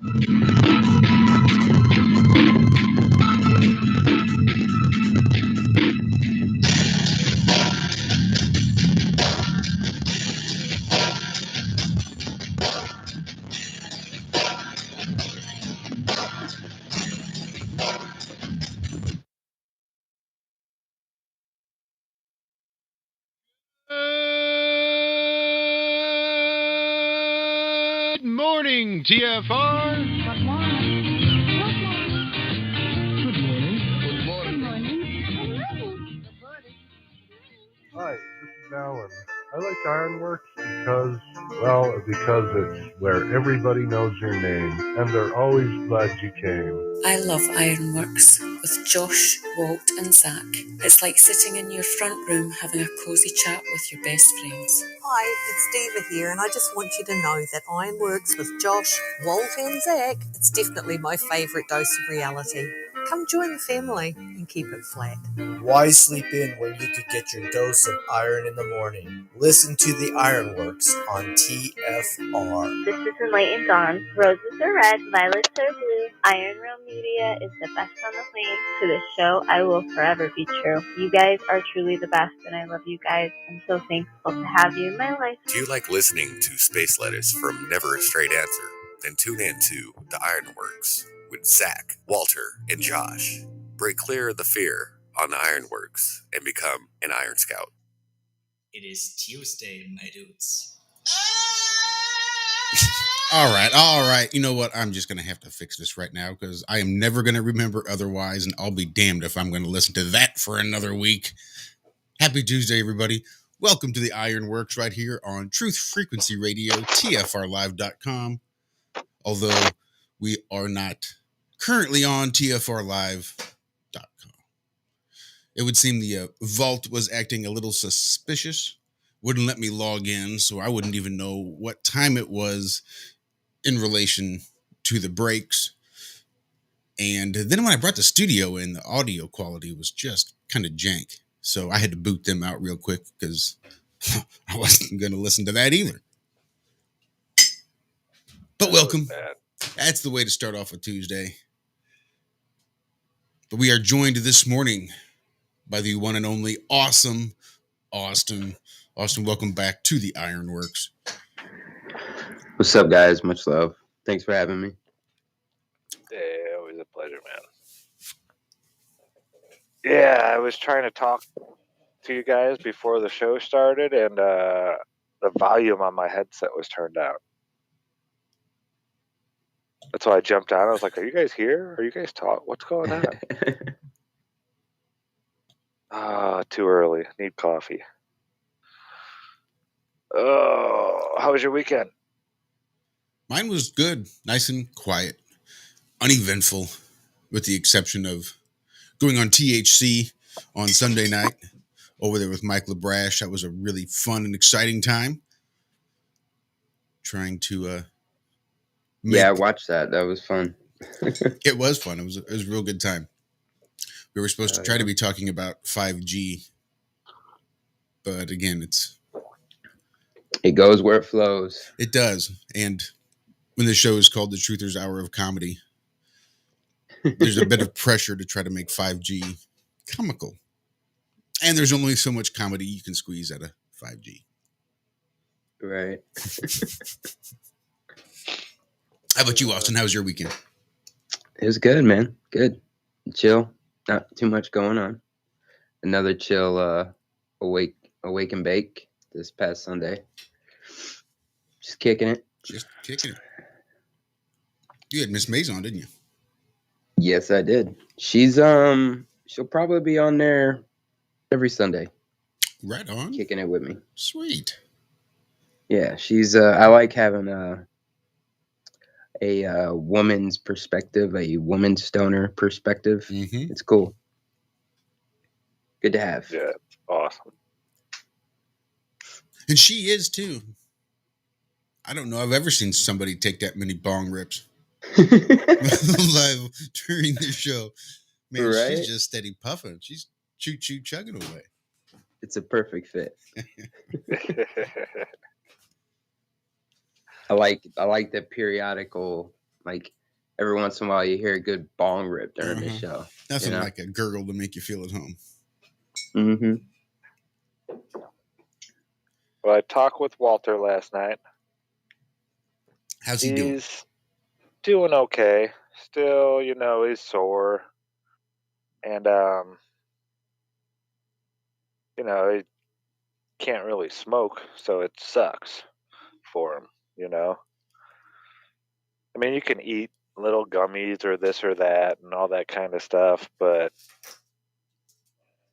Good morning, TFR. Good morning. Good morning. Good morning. Hi, this is Alan. I like Ironworx because it's where everybody knows your name, and they're always glad you came. I love Ironworx with Josh, Walt and Zach. It's like sitting in your front room having a cosy chat with your best friends. Hi, it's Diva here, and I just want you to know that Ironworx with Josh, Walt and Zach, it's definitely my favourite dose of reality. Come join the family and keep it flat. Why sleep in when you could get your dose of iron in the morning? Listen to the Ironworx on TFR. This is Enlightened Dawn. Roses are red, violets are blue. Iron Realm Media is the best on the planet. To this show, I will forever be true. You guys are truly the best, and I love you guys. I'm so thankful to have you in my life. Do you like listening to space letters from Never a Straight Answer? Then tune in to The Ironworx with Zach, Walter, and Josh. Break clear of the fear on The Ironworx and become an Iron Scout. It is Tuesday, my dudes. All right. You know what? I'm just going to have to fix this right now because I am never going to remember otherwise, and I'll be damned if I'm going to listen to that for another week. Happy Tuesday, everybody. Welcome to the Ironworx right here on Truth Frequency Radio, TFRlive.com. Although we are not currently on TFRlive.com. It would seem the vault was acting a little suspicious. Wouldn't let me log in, so I wouldn't even know what time it was in relation to the breaks. And then when I brought the studio in, the audio quality was just kind of jank. So I had to boot them out real quick because I wasn't going to listen to that either. But welcome. That's the way to start off a Tuesday. But we are joined this morning by the one and only awesome Austin. Austin, welcome back to the Ironworx. What's up, guys? Much love. Thanks for having me. Yeah, always a pleasure, man. Yeah, I was trying to talk to you guys before the show started, and the volume on my headset was turned down. That's why I jumped on. I was like, "Are you guys here? Are you guys talk? What's going on?" Too early. Need coffee. Oh, how was your weekend? Mine was good, nice and quiet, uneventful, with the exception of going on THC on Sunday night over there with Mike LeBrash. That was a really fun and exciting time. Trying to yeah, I watched that. That was fun. It was fun. It was a real good time. We were supposed to try to be talking about 5G, but again, it goes where it flows. It does. And when the show is called The Truther's Hour of Comedy, there's a bit of pressure to try to make 5G comical. And there's only so much comedy you can squeeze out of 5G. Right. How about you, Austin? How was your weekend? It was good, man. Good. Chill. Not too much going on. Another chill awake and bake this past Sunday. Just kicking it. You had Miss Maze on, didn't you? Yes, I did. She'll probably be on there every Sunday. Right on. Kicking it with me. Sweet. Yeah, she's I like having a woman's perspective, a woman stoner perspective. Mm-hmm. It's cool. Good to have. Yeah, awesome. And she is too. I don't know. I've ever seen somebody take that many bong rips live during the show. Man, right? She's just steady puffing. She's choo-choo chugging away. It's a perfect fit. I like the periodical Like every once in a while, you hear a good bong rip during the show. Nothing like a gurgle to make you feel at home. Mm-hmm. Well, I talked with Walter last night. How's he doing? He's doing okay. Still, he's sore. And, he can't really smoke, so it sucks for him, I mean, you can eat little gummies or this or that and all that kind of stuff, but,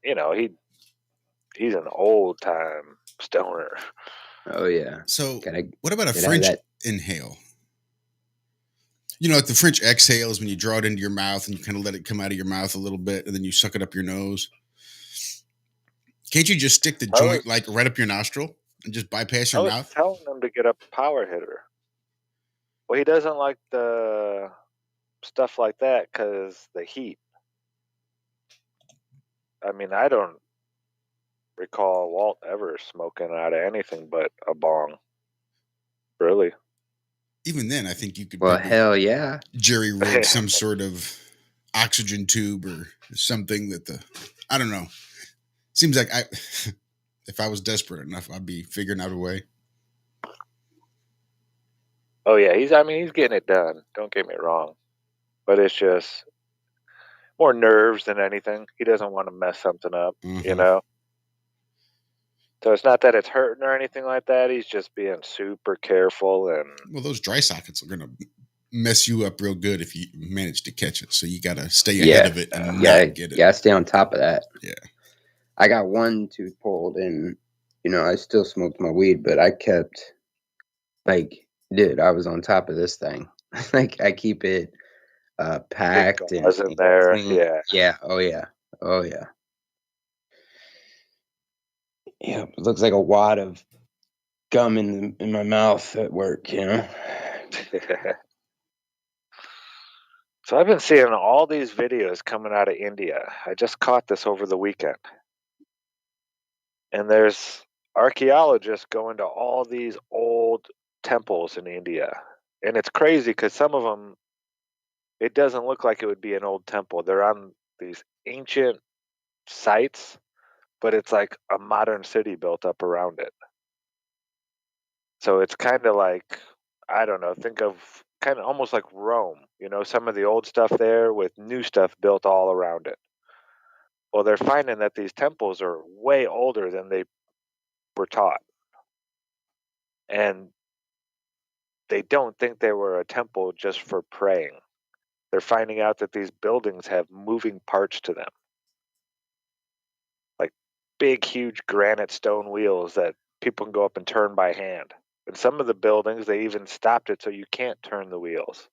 he's an old-time stoner. Oh, yeah. So, what about a French inhale? Like the French exhale is when you draw it into your mouth and you kind of let it come out of your mouth a little bit and then you suck it up your nose. Can't you just stick the joint like right up your nostril and just bypass your mouth? I was telling him to get a power hitter. Well, he doesn't like the stuff like that because the heat. I mean, I don't recall Walt ever smoking out of anything but a bong. Really? Even then, I think you could. Well, hell yeah. Jerry rig some sort of oxygen tube or something I don't know. Seems like if I was desperate enough, I'd be figuring out a way. Oh yeah, he's getting it done. Don't get me wrong, but it's just more nerves than anything. He doesn't want to mess something up, So it's not that it's hurting or anything like that. He's just being super careful and. Well, those dry sockets are gonna mess you up real good if you manage to catch it. So you gotta stay ahead of it and not get it. Yeah, stay on top of that. Yeah. I got one tooth pulled and, I still smoked my weed, but I kept, dude, I was on top of this thing. I keep it packed and in there. clean. Yeah. Yeah. Oh, yeah. Oh, yeah. Yeah. It looks like a wad of gum in my mouth at work, So I've been seeing all these videos coming out of India. I just caught this over the weekend. And there's archaeologists going to all these old temples in India. And it's crazy because some of them, it doesn't look like it would be an old temple. They're on these ancient sites, but it's like a modern city built up around it. So it's kind of like, I don't know, think of kind of almost like Rome, some of the old stuff there with new stuff built all around it. Well, they're finding that these temples are way older than they were taught. And they don't think they were a temple just for praying. They're finding out that these buildings have moving parts to them. Like big, huge granite stone wheels that people can go up and turn by hand. And some of the buildings, they even stopped it so you can't turn the wheels.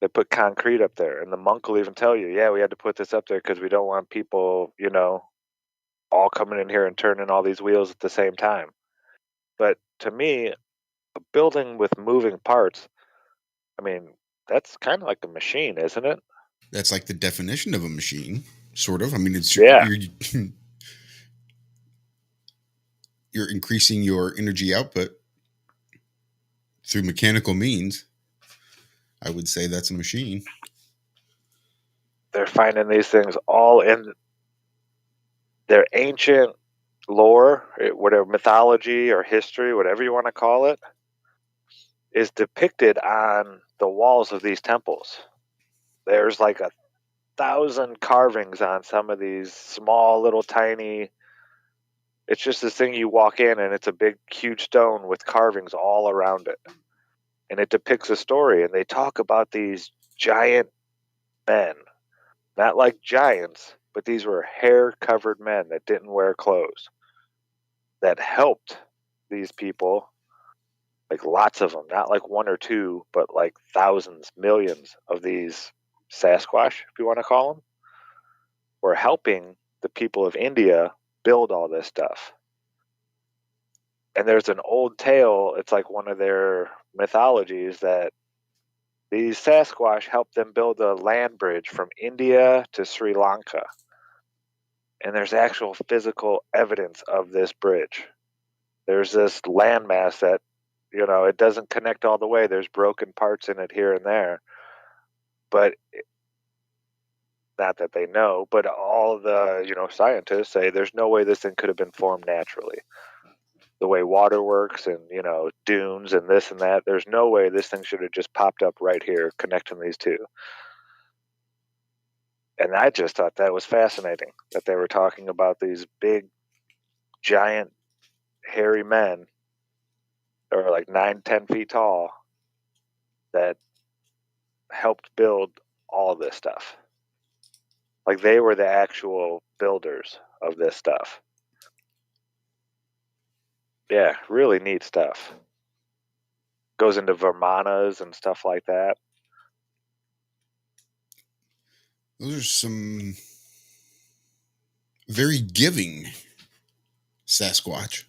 They put concrete up there. And the monk will even tell you, yeah, we had to put this up there because we don't want people, all coming in here and turning all these wheels at the same time. But to me, a building with moving parts, that's kind of like a machine, isn't it? That's like the definition of a machine, sort of. It's you're increasing your energy output through mechanical means. I would say that's a machine. They're finding these things all in their ancient lore, whatever mythology or history, whatever you want to call it, is depicted on the walls of these temples. There's like 1,000 carvings on some of these small little tiny. It's just this thing you walk in and it's a big huge stone with carvings all around it. And it depicts a story, and they talk about these giant men, not like giants, but these were hair-covered men that didn't wear clothes, that helped these people, like lots of them, not like one or two, but like thousands, millions of these Sasquatch, if you want to call them, were helping the people of India build all this stuff. And there's an old tale, it's like one of their mythologies, that these Sasquatch helped them build a land bridge from India to Sri Lanka. And there's actual physical evidence of this bridge. There's this landmass that it doesn't connect all the way. There's broken parts in it here and there. But not that they know, but all the, scientists say there's no way this thing could have been formed naturally. The way water works and, dunes and this and that, there's no way this thing should have just popped up right here connecting these two. And I just thought that was fascinating, that they were talking about these big, giant, hairy men that were like 9-10 feet tall that helped build all this stuff. Like they were the actual builders of this stuff. Yeah, really neat stuff. Goes into Vermanas and stuff like that. Those are some very giving Sasquatch.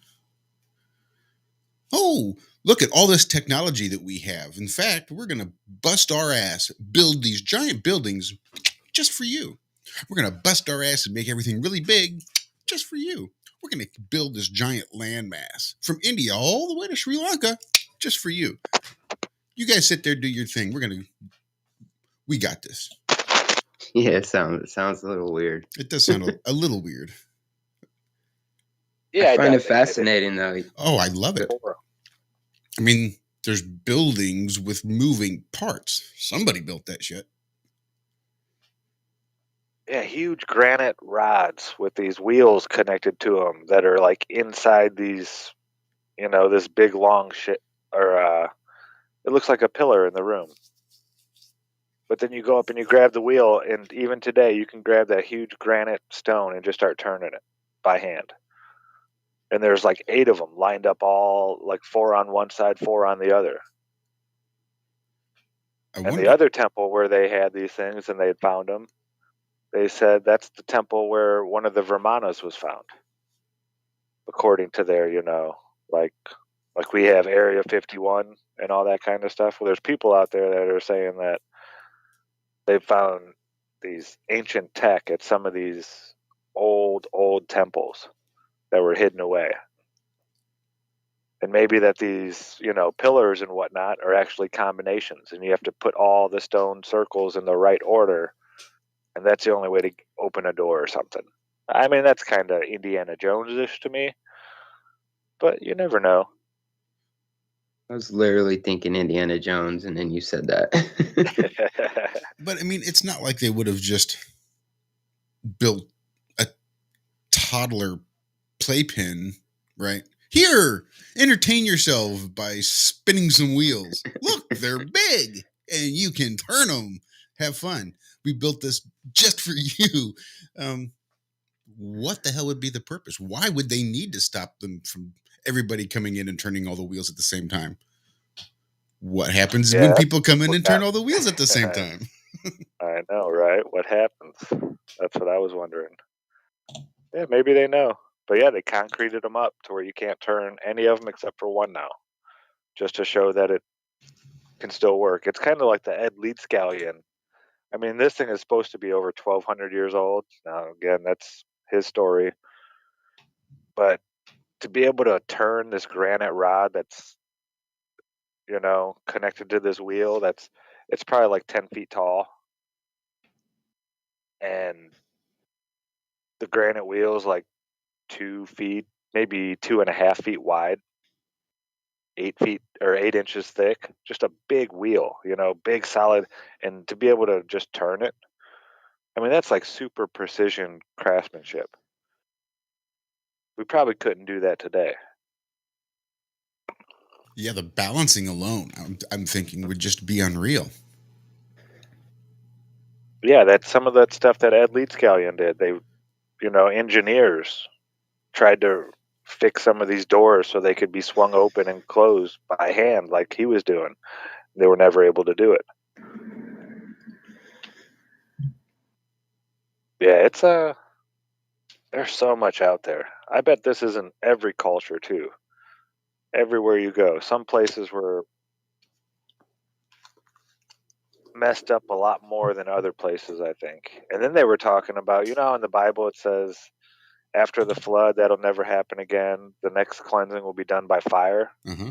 Oh, look at all this technology that we have. In fact, we're going to bust our ass, build these giant buildings just for you. We're going to bust our ass and make everything really big just for you. We're going to build this giant landmass from India all the way to Sri Lanka just for you. You guys sit there, do your thing. We got this. Yeah, it sounds a little weird. It does sound a little weird. Yeah, I find it fascinating though. Oh, I love it. I mean, there's buildings with moving parts. Somebody built that shit. Yeah, huge granite rods with these wheels connected to them that are like inside these, this big long shit, or it looks like a pillar in the room. But then you go up and you grab the wheel, and even today you can grab that huge granite stone and just start turning it by hand. And there's like 8 of them lined up, all like 4 on one side, 4 on the other. And the other temple where they had these things and they had found them, they said that's the temple where one of the Vermanas was found. According to their, like we have Area 51 and all that kind of stuff. Well, there's people out there that are saying that they found these ancient tech at some of these old temples that were hidden away. And maybe that these, pillars and whatnot are actually combinations, and you have to put all the stone circles in the right order, and that's the only way to open a door or something. I mean, that's kind of Indiana Jones-ish to me, but you never know. I was literally thinking Indiana Jones, and then you said that. But I mean, it's not like they would have just built a toddler playpen, right? Here, entertain yourself by spinning some wheels. Look, they're big, and you can turn them. Have fun. We built this just for you. What the hell would be the purpose? Why would they need to stop them from everybody coming in and turning all the wheels at the same time? What happens when people come in and turn all the wheels at the same time? I know, right? What happens? That's what I was wondering. Yeah, maybe they know. But yeah, they concreted them up to where you can't turn any of them except for one now, just to show that it can still work. It's kind of like the Ed Lead Scallion. I mean, this thing is supposed to be over 1,200 years old. Now, again, that's his story. But to be able to turn this granite rod that's, connected to this wheel, it's probably like 10 feet tall. And the granite wheel is like 2 feet, maybe 2.5 feet wide, 8 feet or 8 inches thick. Just a big wheel, big solid. And to be able to just turn it, I mean, that's like super precision craftsmanship. We probably couldn't do that today. Yeah, the balancing alone, I'm thinking, would just be unreal. Yeah, that's some of that stuff that Ed Lead Scallion did. They, engineers tried to fix some of these doors so they could be swung open and closed by hand like he was doing. They were never able to do it. Yeah, there's so much out there. I bet this is in every culture too. Everywhere you go. Some places were messed up a lot more than other places, I think. And then they were talking about, in the Bible it says after the flood, that'll never happen again. The next cleansing will be done by fire. Mm-hmm.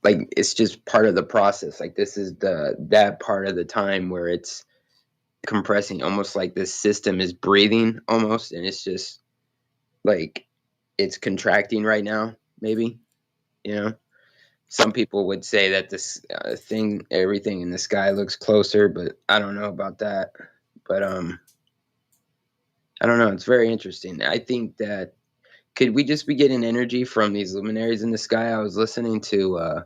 like it's just part of the process. Like this is that part of the time where it's compressing, almost like this system is breathing almost, and it's just like it's contracting right now, maybe, you know. Some people would say that this everything in the sky looks closer, but I don't know about that. But I don't know. It's very interesting. I think that could we just be getting energy from these luminaries in the sky? I was listening to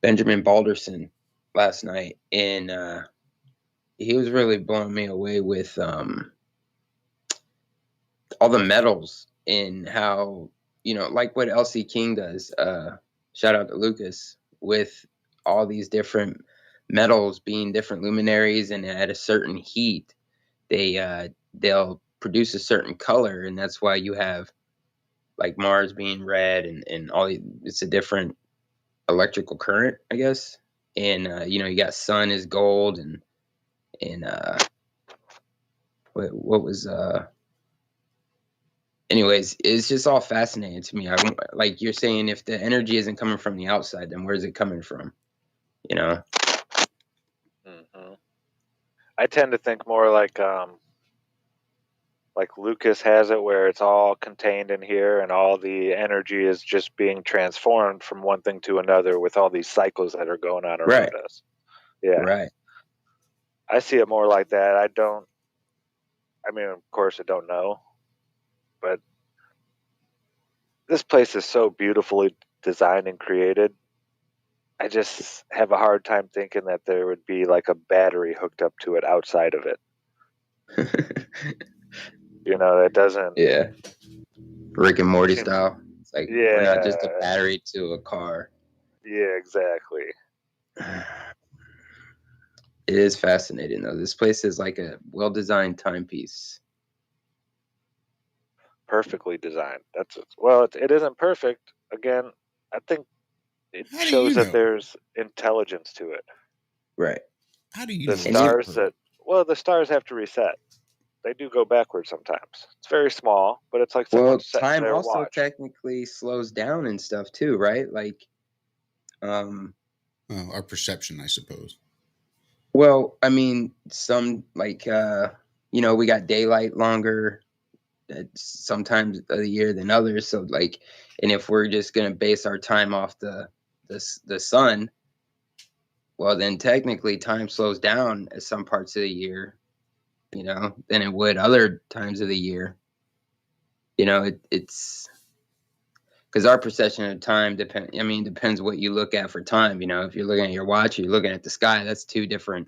Benjamin Balderson last night, and he was really blowing me away with all the metals and how, like what LC King does. Shout out to Lucas with all these different metals being different luminaries, and at a certain heat, they'll produce a certain color, and that's why you have like Mars being red and it's a different electrical current, I guess. And you got Sun is gold and what was anyways, it's just all fascinating to me. Like you're saying, if the energy isn't coming from the outside, then where's it coming from? Mm-hmm. I tend to think more like Lucas has it, where it's all contained in here, and all the energy is just being transformed from one thing to another with all these cycles that are going on around us. Yeah, right. I see it more like that. I mean, of course, I don't know, but this place is so beautifully designed and created. I just have a hard time thinking that there would be like a battery hooked up to it outside of it. That doesn't. Yeah. Rick and Morty style. It's like, we're not just a Yeah. battery to a car. Yeah, exactly. It is fascinating, though. This place is like a well-designed timepiece. Perfectly designed. It isn't perfect. Again, I think it shows that there's intelligence to it. Right. How do you the know? the stars have to reset. They do go backwards sometimes. It's very small, but it's like Well, someone's setting time their also watch. technically slows down and stuff too, right? Like, our perception, I suppose. Well, I mean, some like we got daylight longer at sometimes of the year than others. So like, and if we're just gonna base our time off the sun, well, then technically time slows down at some parts of the year, than it would other times of the year. It's because our perception of time depends what you look at for time. If you're looking at your watch or you're looking at the sky, that's two different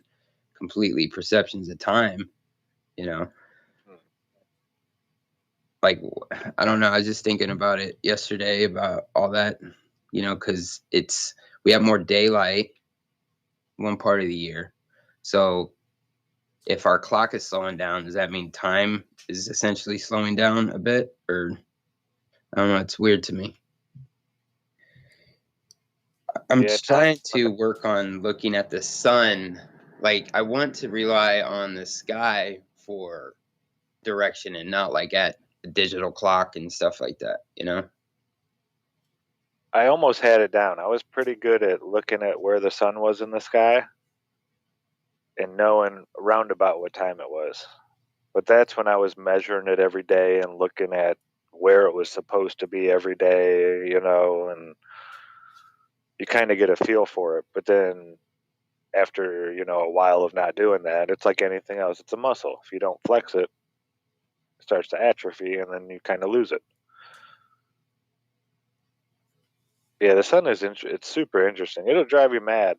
completely perceptions of time. Like, I don't know. I was just thinking about it yesterday about all that, because we have more daylight one part of the year. So if our clock is slowing down, does that mean time is essentially slowing down a bit? Or I don't know. It's weird to me. I'm trying to work on looking at the sun. Like, I want to rely on the sky for direction and not like at a digital clock and stuff like that, I almost had it down. I was pretty good at looking at where the sun was in the sky and knowing roundabout what time it was. But that's when I was measuring it every day and looking at where it was supposed to be every day, and you kind of get a feel for it. But then after, a while of not doing that, it's like anything else. It's a muscle. If you don't flex it, it starts to atrophy, and then you kind of lose it. Yeah, the sun it's super interesting. It'll drive you mad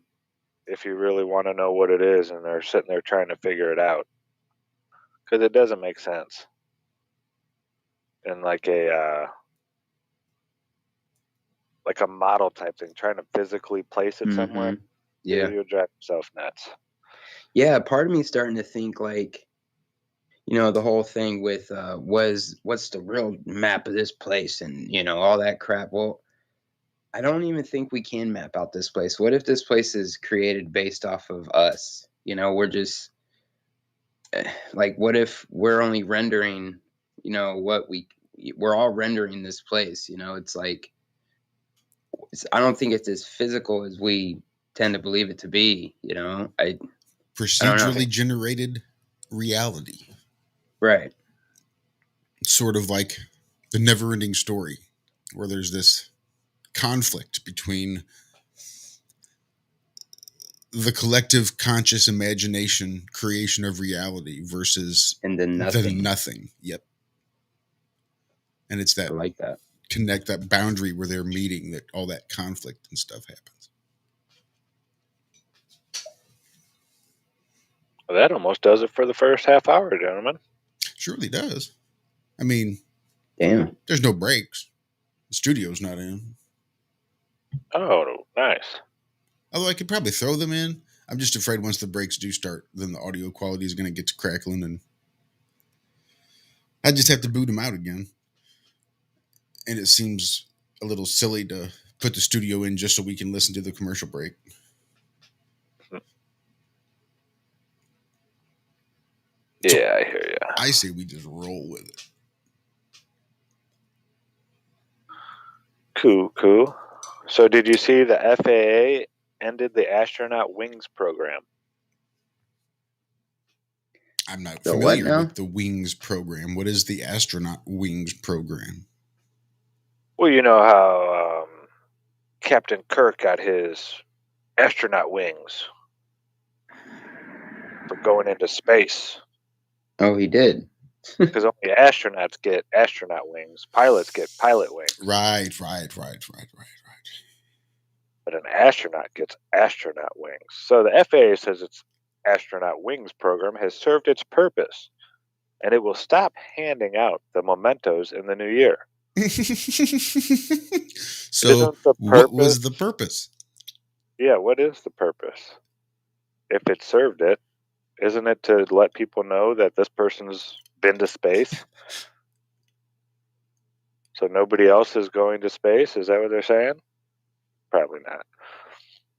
if you really want to know what it is and they're sitting there trying to figure it out, because it doesn't make sense in like a model type thing, trying to physically place it somewhere. Yeah, you'll drive yourself nuts. Yeah, part of me is starting to think like, the whole thing with what's the real map of this place and all that crap. Well, I don't even think we can map out this place. What if this place is created based off of us? We're just like, what if we're only rendering, what we're all rendering this place? It's like, I don't think it's as physical as we tend to believe it to be. You know, I don't know. Procedurally generated reality. Right. Sort of like the never-ending story, where there's this conflict between the collective conscious imagination creation of reality versus and then nothing. nothing. Yep. And it's that I like that. Connect that boundary where they're meeting, that all that conflict and stuff happens. Well, that almost does it for the first half hour, gentlemen. Surely does. I mean, damn, there's no breaks. The studio's not in. Oh, nice. Although I could probably throw them in. I'm just afraid once the breaks do start, then the audio quality is going to get to crackling, and I just have to boot them out again. And it seems a little silly to put the studio in just so we can listen to the commercial break. Yeah, I hear you. I say we just roll with it. Cool. So did you see the FAA ended the astronaut wings program? I'm not familiar with the wings program. What is the astronaut wings program? Well, you know how Captain Kirk got his astronaut wings for going into space. Oh, he did. Because only astronauts get astronaut wings. Pilots get pilot wings. Right. But an astronaut gets astronaut wings. So the FAA says its astronaut wings program has served its purpose, and it will stop handing out the mementos in the new year. So what was the purpose? Yeah, what is the purpose? If it served it, isn't it to let people know that this person's been to space? So nobody else is going to space? Is that what they're saying? Probably not.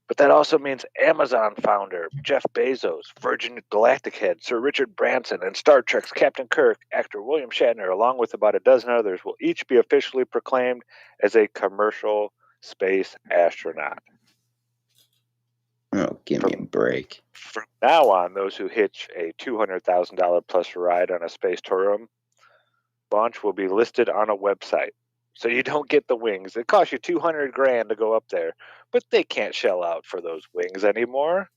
But that also means Amazon founder Jeff Bezos, Virgin Galactic head Sir Richard Branson, and Star Trek's Captain Kirk, actor William Shatner, along with about a dozen others, will each be officially proclaimed as a commercial space astronaut. Oh, give me a break. From now on, those who hitch a $200,000 plus ride on a space tourism launch will be listed on a website. So you don't get the wings. It costs you $200,000 to go up there, but they can't shell out for those wings anymore.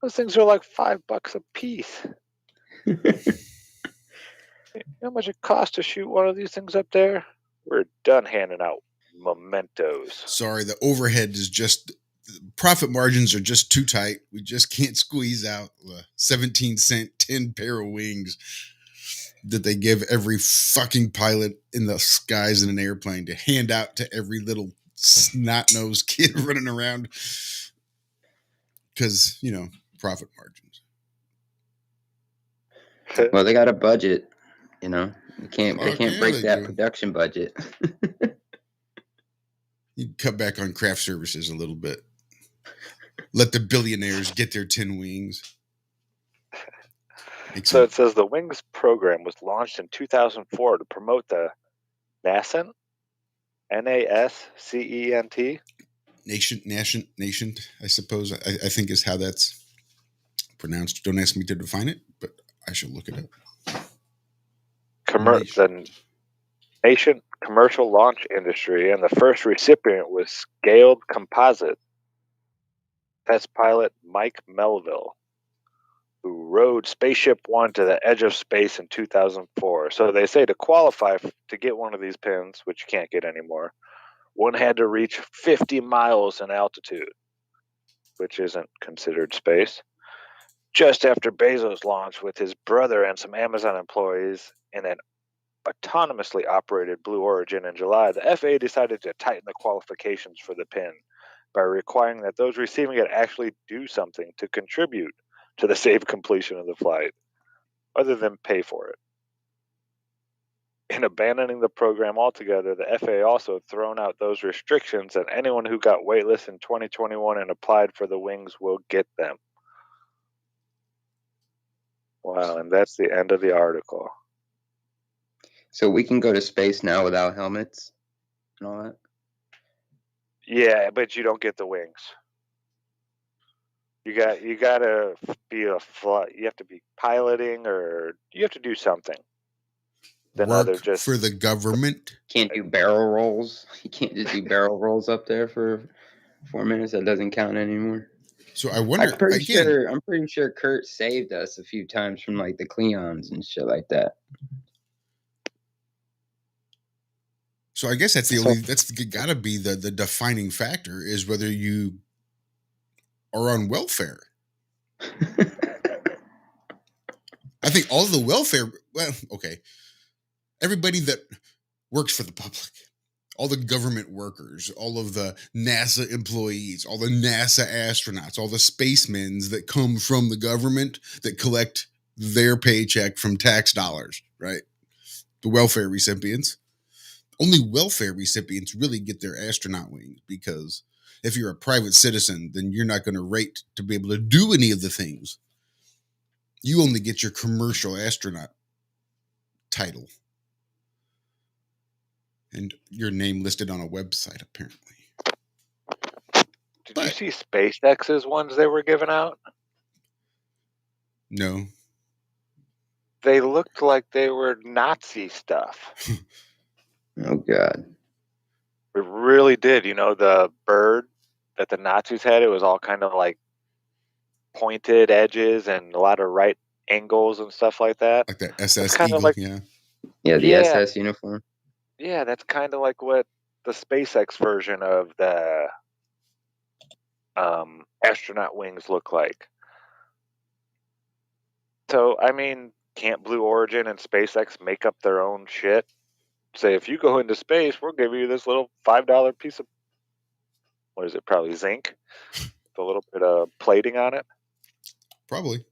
Those things are like $5 a piece. You know how much it costs to shoot one of these things up there? We're done handing out mementos. Sorry, the overhead is just, profit margins are just too tight. We just can't squeeze out the 17-cent 10 pair of wings that they give every fucking pilot in the skies in an airplane to hand out to every little snot-nosed kid running around. Because, profit margins. Well, they got a budget, They can't break that production budget. You cut back on craft services a little bit. Let the billionaires get their 10 wings. So it says the Wings program was launched in 2004 to promote the nascent, NASCENT. Nascent, I suppose, I think is how that's pronounced. Don't ask me to define it, but I shall look it up. The nascent commercial launch industry, and the first recipient was Scaled Composite test pilot Mike Melville, who rode Spaceship One to the edge of space in 2004. So they say to qualify to get one of these pins, which you can't get anymore, one had to reach 50 miles in altitude, which isn't considered space. Just after Bezos launched with his brother and some Amazon employees in an autonomously operated Blue Origin in July, the FAA decided to tighten the qualifications for the pin by requiring that those receiving it actually do something to contribute to the safe completion of the flight, other than pay for it. In abandoning the program altogether, the FAA also thrown out those restrictions, and anyone who got waitlisted in 2021 and applied for the wings will get them. Wow, and that's the end of the article. So we can go to space now without helmets and all that? Yeah, but you don't get the wings. You gotta be you have to be piloting, or you have to do something. Than other Work just for the government. Can't do barrel rolls. You can't just do barrel rolls up there for 4 minutes. That doesn't count anymore. So I wonder I'm pretty again. sure Kurt saved us a few times from like the Cleons and shit like that. So I guess that's gotta be the defining factor is whether you are on welfare. I think all the welfare, well, okay. Everybody that works for the public, all the government workers, all of the NASA employees, all the NASA astronauts, all the spacemen that come from the government that collect their paycheck from tax dollars, right? The welfare recipients. Only welfare recipients really get their astronaut wings, because if you're a private citizen, then you're not going to rate to be able to do any of the things. You only get your commercial astronaut title and your name listed on a website, apparently. Did you see SpaceX's ones they were giving out? No. They looked like they were Nazi stuff. Oh, God. It really did. You know, the bird that the Nazis had, it was all kind of like pointed edges and a lot of right angles and stuff like that. Like the SS kind Eagle, of like, yeah. Yeah, the SS uniform. Yeah, that's kind of like what the SpaceX version of the astronaut wings look like. So, I mean, can't Blue Origin and SpaceX make up their own shit? Say, if you go into space, we'll give you this little $5 piece of, what is it, probably zinc? With a little bit of plating on it? Probably.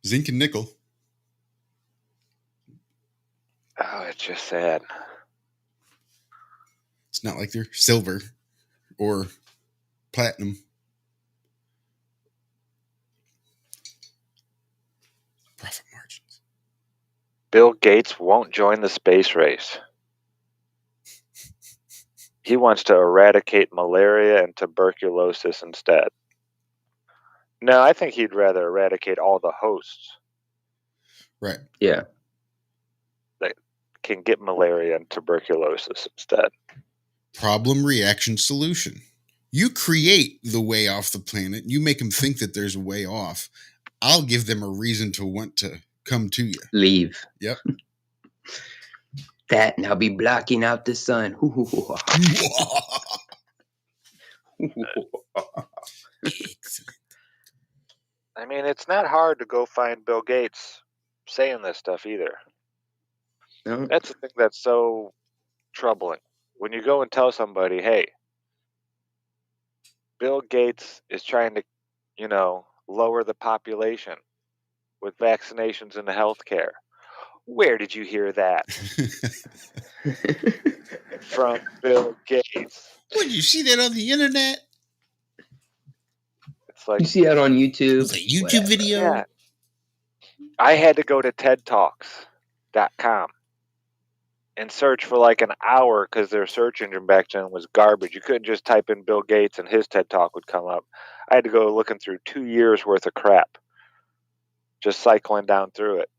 Zinc and nickel. Oh, it's just sad. It's not like they're silver or platinum. Profit margins. Bill Gates won't join the space race. He wants to eradicate malaria and tuberculosis instead. No, I think he'd rather eradicate all the hosts. Right. Yeah. That can get malaria and tuberculosis instead. Problem, reaction, solution. You create the way off the planet. You make them think that there's a way off. I'll give them a reason to want to come to you. Leave. Yep. That, and I'll be blocking out the sun. Excellent. I mean, it's not hard to go find Bill Gates saying this stuff either. No. That's the thing that's so troubling. When you go and tell somebody, hey, Bill Gates is trying to, lower the population with vaccinations and healthcare. Where did you hear that? From Bill Gates. What, did you see that on the internet? It's like, you see that on YouTube? It was a YouTube video? Yeah. I had to go to TEDTalks.com and search for like an hour because their search engine back then was garbage. You couldn't just type in Bill Gates and his TED Talk would come up. I had to go looking through 2 years worth of crap, just cycling down through it.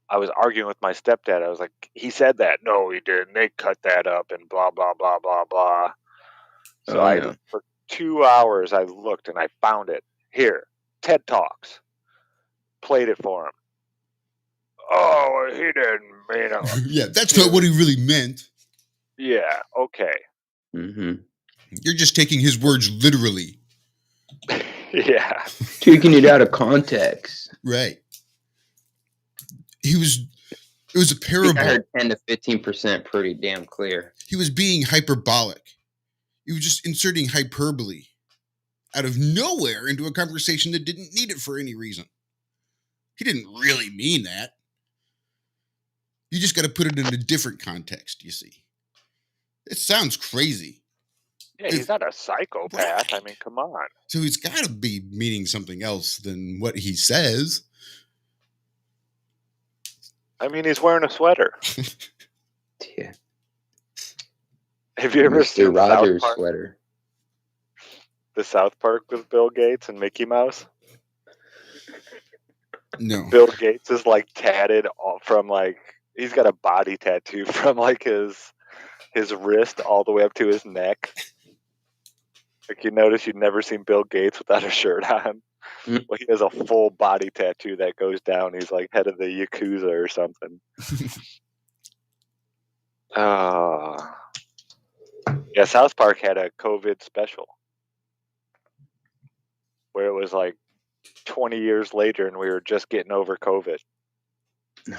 I was arguing with my stepdad. I was like, he said that. No, he didn't. They cut that up and blah, blah, blah, blah, blah. So for 2 hours, I looked and I found it. Here, TED Talks. Played it for him. Oh, he didn't mean it. Yeah, that's not what he really meant. Yeah, okay. Mm-hmm. You're just taking his words literally. Yeah. Taking it out of context. Right. It was a parable. I heard 10 to 15% pretty damn clear. He was being hyperbolic. He was just inserting hyperbole out of nowhere into a conversation that didn't need it for any reason. He didn't really mean that. You just got to put it in a different context, you see. It sounds crazy. Yeah, he's not a psychopath. I mean, come on. So he's got to be meaning something else than what he says. I mean, he's wearing a sweater. Yeah. Have you The ever Mr. seen South Rogers Park? sweater. The South Park with Bill Gates and Mickey Mouse? No. Bill Gates is like tatted from like, he's got a body tattoo from like his wrist all the way up to his neck. Like, you notice you've never seen Bill Gates without a shirt on. Mm. Well, he has a full body tattoo that goes down. He's like head of the Yakuza or something. Yeah, South Park had a COVID special where it was like 20 years later and we were just getting over COVID.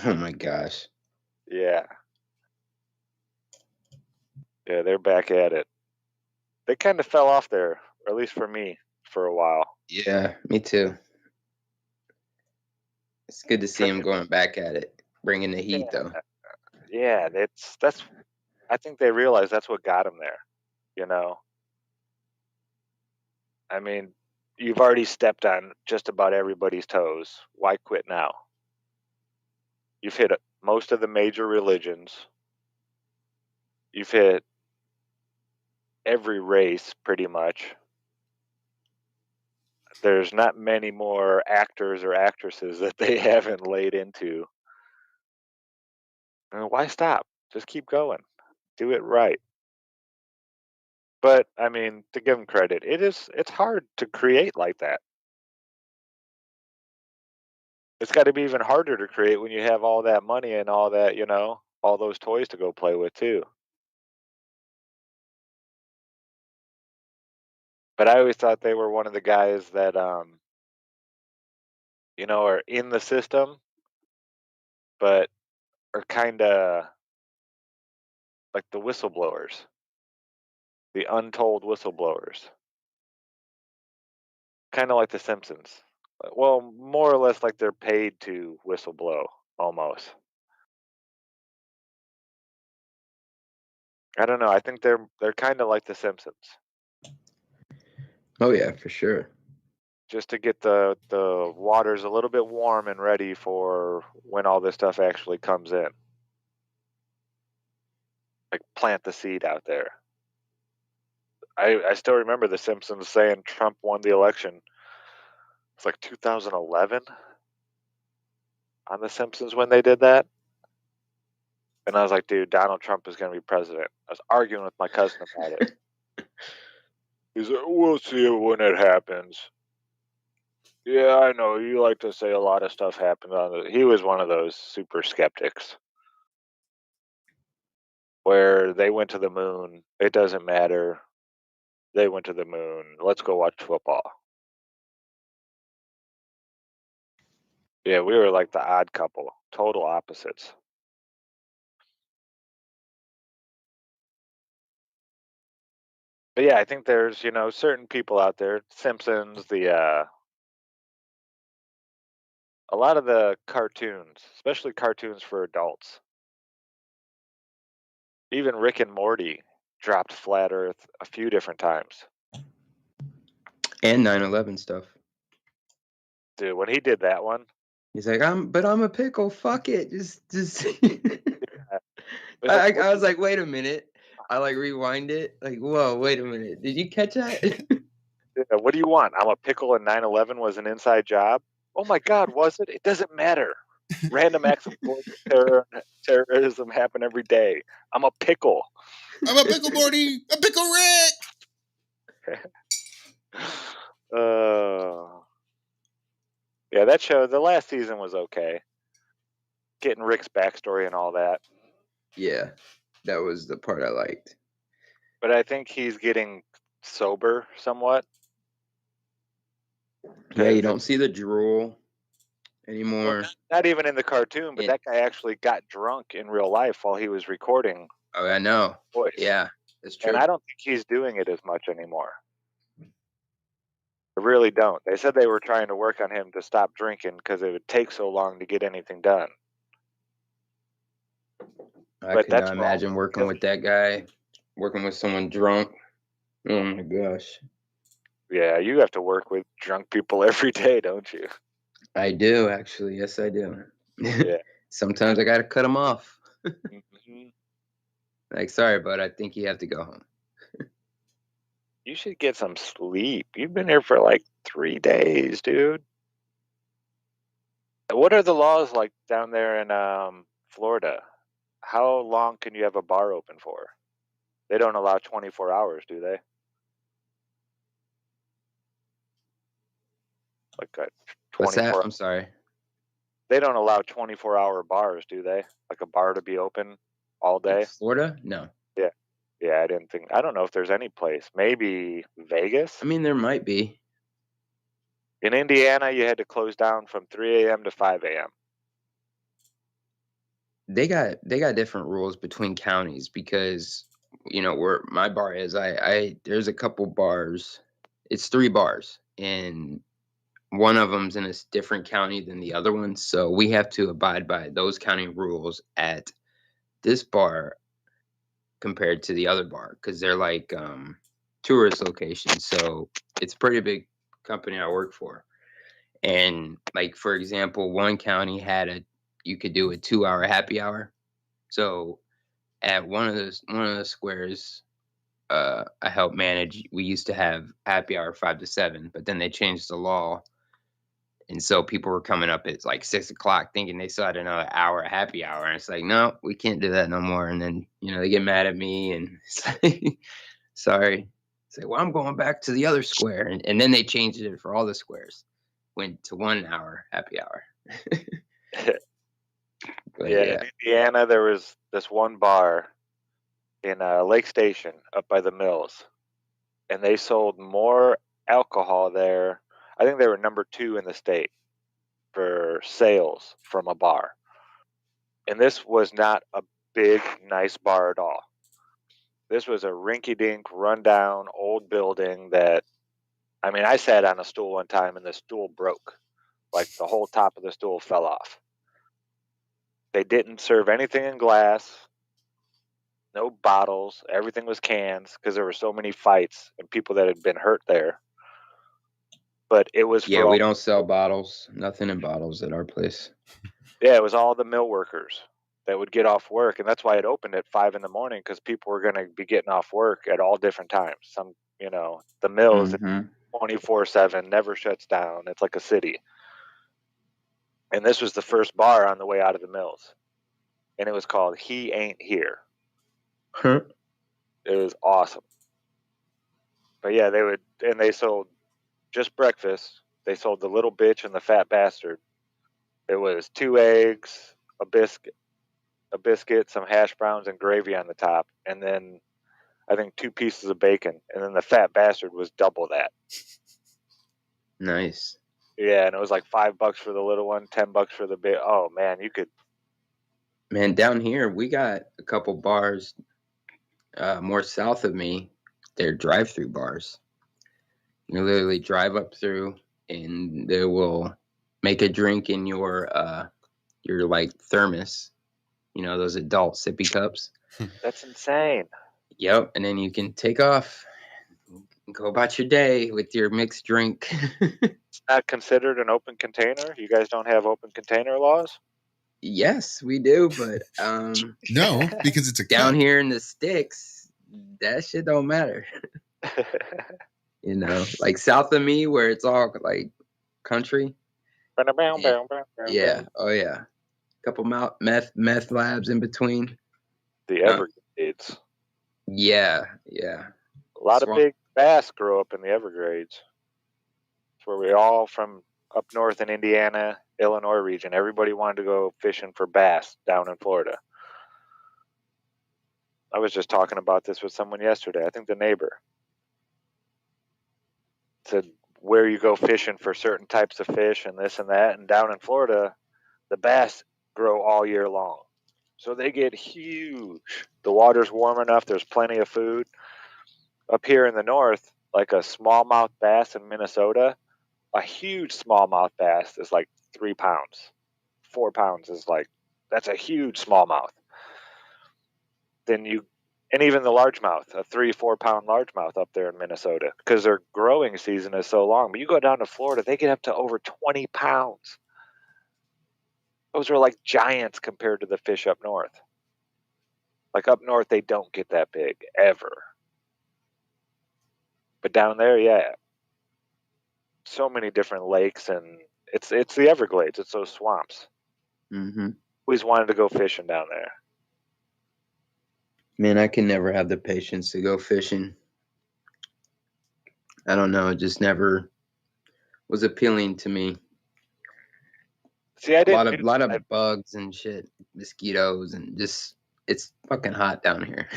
Oh my gosh. Yeah. Yeah, they're back at it. They kind of fell off there, or at least for me, for a while. Yeah, me too. It's good to see him going back at it, bringing the heat though. Yeah, that's. I think they realize that's what got them there. You know. I mean, you've already stepped on just about everybody's toes. Why quit now? You've hit most of the major religions. You've hit every race pretty much. There's not many more actors or actresses that they haven't laid into. Why stop? Just keep going. Do it right. But I mean, to give them credit, it's hard to create like that. It's got to be even harder to create when you have all that money and all that, all those toys to go play with too. But I always thought they were one of the guys that are in the system, but are kind of like the whistleblowers, the untold whistleblowers. Kind of like the Simpsons. Well, more or less like they're paid to whistleblow, almost. I don't know. I think they're kind of like the Simpsons. Oh yeah, for sure. Just to get the waters a little bit warm and ready for when all this stuff actually comes in. Like, plant the seed out there. I still remember the Simpsons saying Trump won the election. It's like 2011 on the Simpsons when they did that. And I was like, dude, Donald Trump is going to be president. I was arguing with my cousin about it. He's like, we'll see when it happens. Yeah, I know. You like to say a lot of stuff happened on it. He was one of those super skeptics where they went to the moon. It doesn't matter. They went to the moon. Let's go watch football. Yeah, we were like the odd couple, total opposites. But yeah, I think there's, certain people out there, Simpsons, a lot of the cartoons, especially cartoons for adults. Even Rick and Morty dropped Flat Earth a few different times. And 9/11 stuff. Dude, when he did that one, he's like, I'm a pickle. Fuck it. Just. Yeah. I was like, wait a minute. I like rewind it. Like, whoa, wait a minute. Did you catch that? Yeah, what do you want? I'm a pickle and 9/11 was an inside job? Oh my God, was it? It doesn't matter. Random acts of terrorism happen every day. I'm a pickle. I'm a pickle, Morty. A pickle Rick. Yeah, that show, the last season was okay. Getting Rick's backstory and all that. Yeah, that was the part I liked. But I think he's getting sober somewhat. Yeah, you don't see the drool anymore. Well, not even in the cartoon, but that guy actually got drunk in real life while he was recording. Oh, I know. Voice. Yeah, that's true. And I don't think he's doing it as much anymore. I really don't. They said they were trying to work on him to stop drinking because it would take so long to get anything done. I could not imagine working with that guy, working with someone drunk. Oh my gosh. Yeah, you have to work with drunk people every day, don't you? I do, actually. Yes, I do. Yeah. Sometimes I got to cut them off. Mm-hmm. Like, sorry, but I think you have to go home. You should get some sleep. You've been here for like 3 days, dude. What are the laws like down there in Florida? How long can you have a bar open for? They don't allow 24 hours, do they? Like a 24. What's that? I'm sorry. They don't allow 24-hour bars, do they? Like a bar to be open all day? In Florida? No. Yeah. Yeah, I don't know if there's any place. Maybe Vegas? I mean, there might be. In Indiana, you had to close down from 3 a.m. to 5 a.m. They got different rules between counties because, where my bar is, there's a couple bars. It's 3 bars, and one of them's in a different county than the other one. So we have to abide by those county rules at this bar compared to the other bar because they're like tourist locations. So it's a pretty big company I work for. And like, for example, one county had you could do a 2-hour happy hour. So at one of the squares I helped manage, we used to have happy hour 5 to 7, but then they changed the law. And so people were coming up at like 6 o'clock thinking they still had another hour of happy hour. And it's like, no, we can't do that no more. And then, they get mad at me and it's like, sorry. It's like, well, I'm going back to the other square. And then they changed it for all the squares. Went to 1 hour happy hour. But, in Indiana, there was this one bar in Lake Station up by the mills. And they sold more alcohol there. I think they were number 2 in the state for sales from a bar. And this was not a big, nice bar at all. This was a rinky-dink, rundown, old building that, I sat on a stool one time and the stool broke. Like the whole top of the stool fell off. They didn't serve anything in glass, no bottles. Everything was cans because there were so many fights and people that had been hurt there. But it was we don't sell bottles. Nothing in bottles at our place. Yeah, it was all the mill workers that would get off work, and that's why it opened at 5 in the morning because people were going to be getting off work at all different times. Some, the mills 24/7 never shuts down. It's like a city. And this was the first bar on the way out of the mills, and it was called He Ain't Here. It was awesome. But yeah, they sold just breakfast. They sold the little bitch and the fat bastard. It was 2 eggs, a biscuit, some hash browns, and gravy on the top, and then I think 2 pieces of bacon, and then the fat bastard was double that. Nice. Yeah, and it was like $5 for the little one, $10 for the big. Oh man, you could. Man, down here we got a couple bars more south of me. They're drive-through bars. You literally drive up through, and they will make a drink in your like thermos. Those adult sippy cups. That's insane. Yep, and then you can take off and go about your day with your mixed drink. It's not considered an open container? You guys don't have open container laws? Yes, we do, but no, because it's a down cup. here in the sticks, that shit don't matter. Like south of me where it's all like country. Yeah. Oh yeah. Couple meth labs in between. The Everglades. Yeah. A lot of big bass grow up in the Everglades. It's where we're all from up north in Indiana, Illinois region. Everybody wanted to go fishing for bass down in Florida. I was just talking about this with someone yesterday. I think the neighbor said where you go fishing for certain types of fish and this and that. And down in Florida, the bass grow all year long. So they get huge. The water's warm enough. There's plenty of food. Up here in the north, like a smallmouth bass in Minnesota, a huge smallmouth bass is like 3 pounds. 4 pounds is like, that's a huge smallmouth. And even the largemouth, a 3-4 pound largemouth up there in Minnesota, because their growing season is so long. But you go down to Florida, they get up to over 20 pounds. Those are like giants compared to the fish up north. Like up north, they don't get that big ever. But down there, yeah, so many different lakes, and it's the Everglades. It's those swamps. Mm-hmm. Always wanted to go fishing down there. Man, I can never have the patience to go fishing. I don't know. It just never was appealing to me. See, I A didn't. lot of bugs and shit, mosquitoes, and just it's fucking hot down here.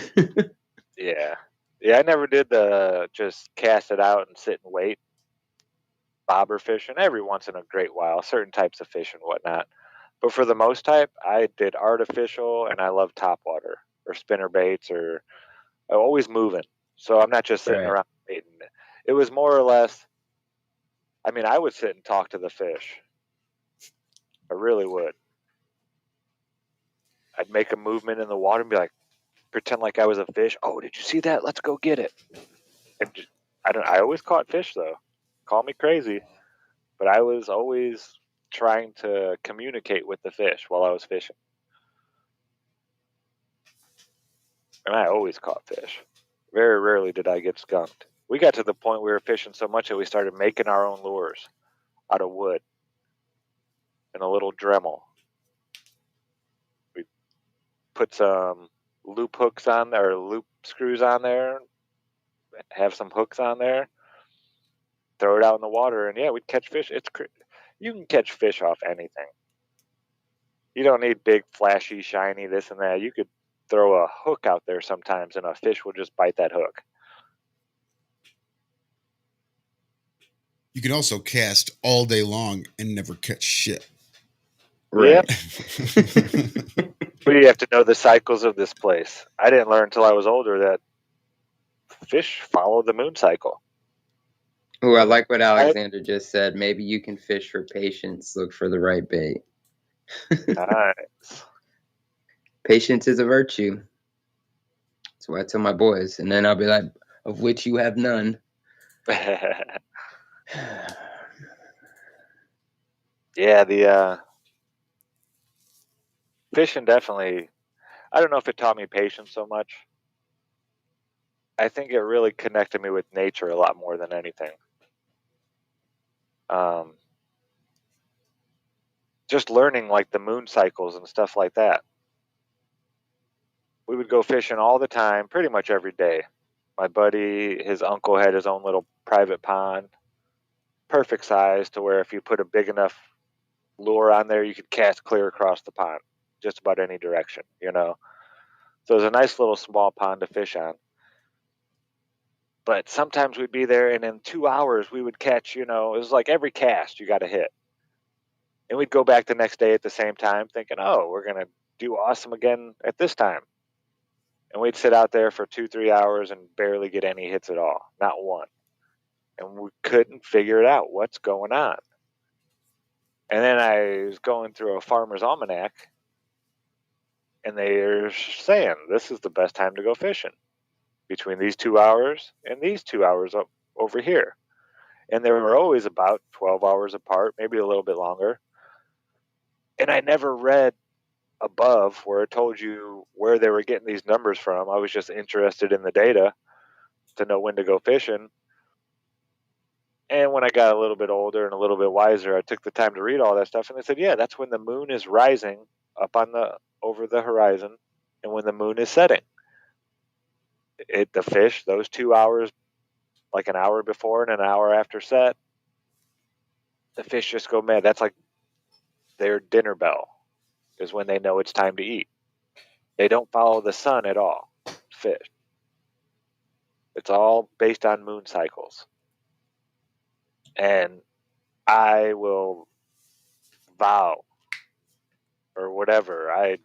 Yeah, I never did the just cast it out and sit and wait. Bobber fishing every once in a great while, certain types of fish and whatnot. But for the most type, I did artificial, and I love topwater or spinner baits, or always moving. So I'm not just sitting Right. around waiting. It was more or less. I mean, I would sit and talk to the fish. I really would. I'd make a movement in the water and be like, pretend like I was a fish. Oh, did you see that? Let's go get it. And just, I always caught fish though. Call me crazy, but I was always trying to communicate with the fish while I was fishing. And I always caught fish. Very rarely did I get skunked. We got to the point we were fishing so much that we started making our own lures out of wood and a little Dremel. We put some loop hooks on there, or loop screws on there, have some hooks on there, throw it out in the water, and yeah, we'd catch fish. You can catch fish off anything. You don't need big, flashy, shiny this and that. You could throw a hook out there sometimes, and a fish will just bite that hook. You can also cast all day long and never catch shit. Right. But you have to know the cycles of this place. I didn't learn until I was older that fish follow the moon cycle. Oh, I like what Alexander just said. Maybe you can fish for patience. Look for the right bait. Nice. Patience is a virtue. That's what I tell my boys. And then I'll be like, of which you have none. Yeah, the fishing definitely, I don't know if it taught me patience so much. I think it really connected me with nature a lot more than anything. Just learning like the moon cycles and stuff like that. We would go fishing all the time, pretty much every day. My buddy, his uncle had his own little private pond, perfect size to where if you put a big enough lure on there, you could cast clear across the pond, just about any direction, you know. So it was a nice little small pond to fish on. But sometimes we'd be there, and in 2 hours we would catch, it was like every cast you got to hit. And we'd go back the next day at the same time thinking, oh, we're going to do awesome again at this time. And we'd sit out there for 2-3 hours and barely get any hits at all, not one. And we couldn't figure it out. What's going on? And then I was going through a farmer's almanac, and they're saying this is the best time to go fishing, between these 2 hours and these 2 hours over here. And they were always about 12 hours apart, maybe a little bit longer. And I never read above where it told you where they were getting these numbers from. I was just interested in the data to know when to go fishing. And when I got a little bit older and a little bit wiser, I took the time to read all that stuff, and they said, yeah, that's when the moon is rising up over the horizon, and when the moon is setting. The fish, those 2 hours, like an hour before and an hour after set, the fish just go mad. That's like their dinner bell, is when they know it's time to eat. They don't follow the sun at all, fish. It's all based on moon cycles. And I will vow, or whatever, I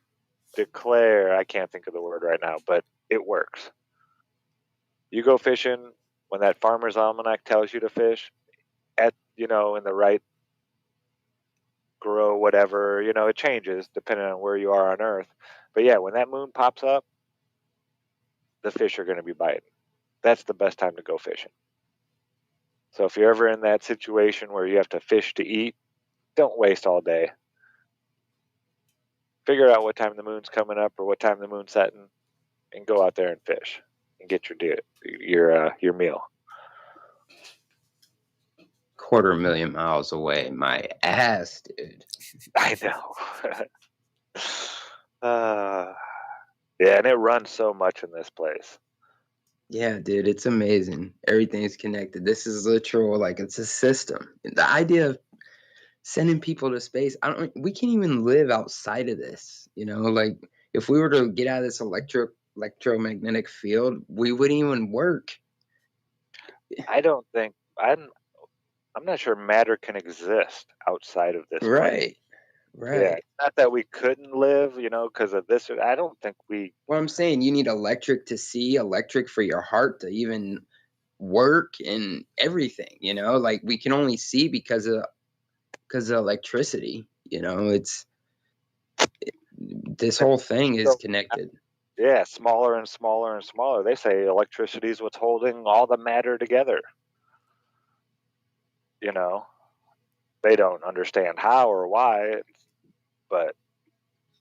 declare, I can't think of the word right now, but it works. You go fishing when that farmer's almanac tells you to fish at, in the right grow, whatever, it changes depending on where you are on Earth. But yeah, when that moon pops up, the fish are going to be biting. That's the best time to go fishing. So if you're ever in that situation where you have to fish to eat, don't waste all day. Figure out what time the moon's coming up or what time the moon's setting. and go out there and fish and get your meal. 250,000 miles away. My ass, dude. I know. Yeah, and it runs so much in this place. Yeah, dude, it's amazing. Everything's connected. This is literal, like it's a system. The idea of sending people to space, we can't even live outside of this. You know, like if we were to get out of this electromagnetic field, we wouldn't even work. I'm not sure matter can exist outside of this place. Right. Yeah, not that we couldn't live, because of this. I don't think we. Well, I'm saying you need electric to see, electric for your heart to even work, and everything. Like we can only see because of electricity. This whole thing is connected. Yeah, smaller and smaller and smaller. They say electricity is what's holding all the matter together. They don't understand how or why, but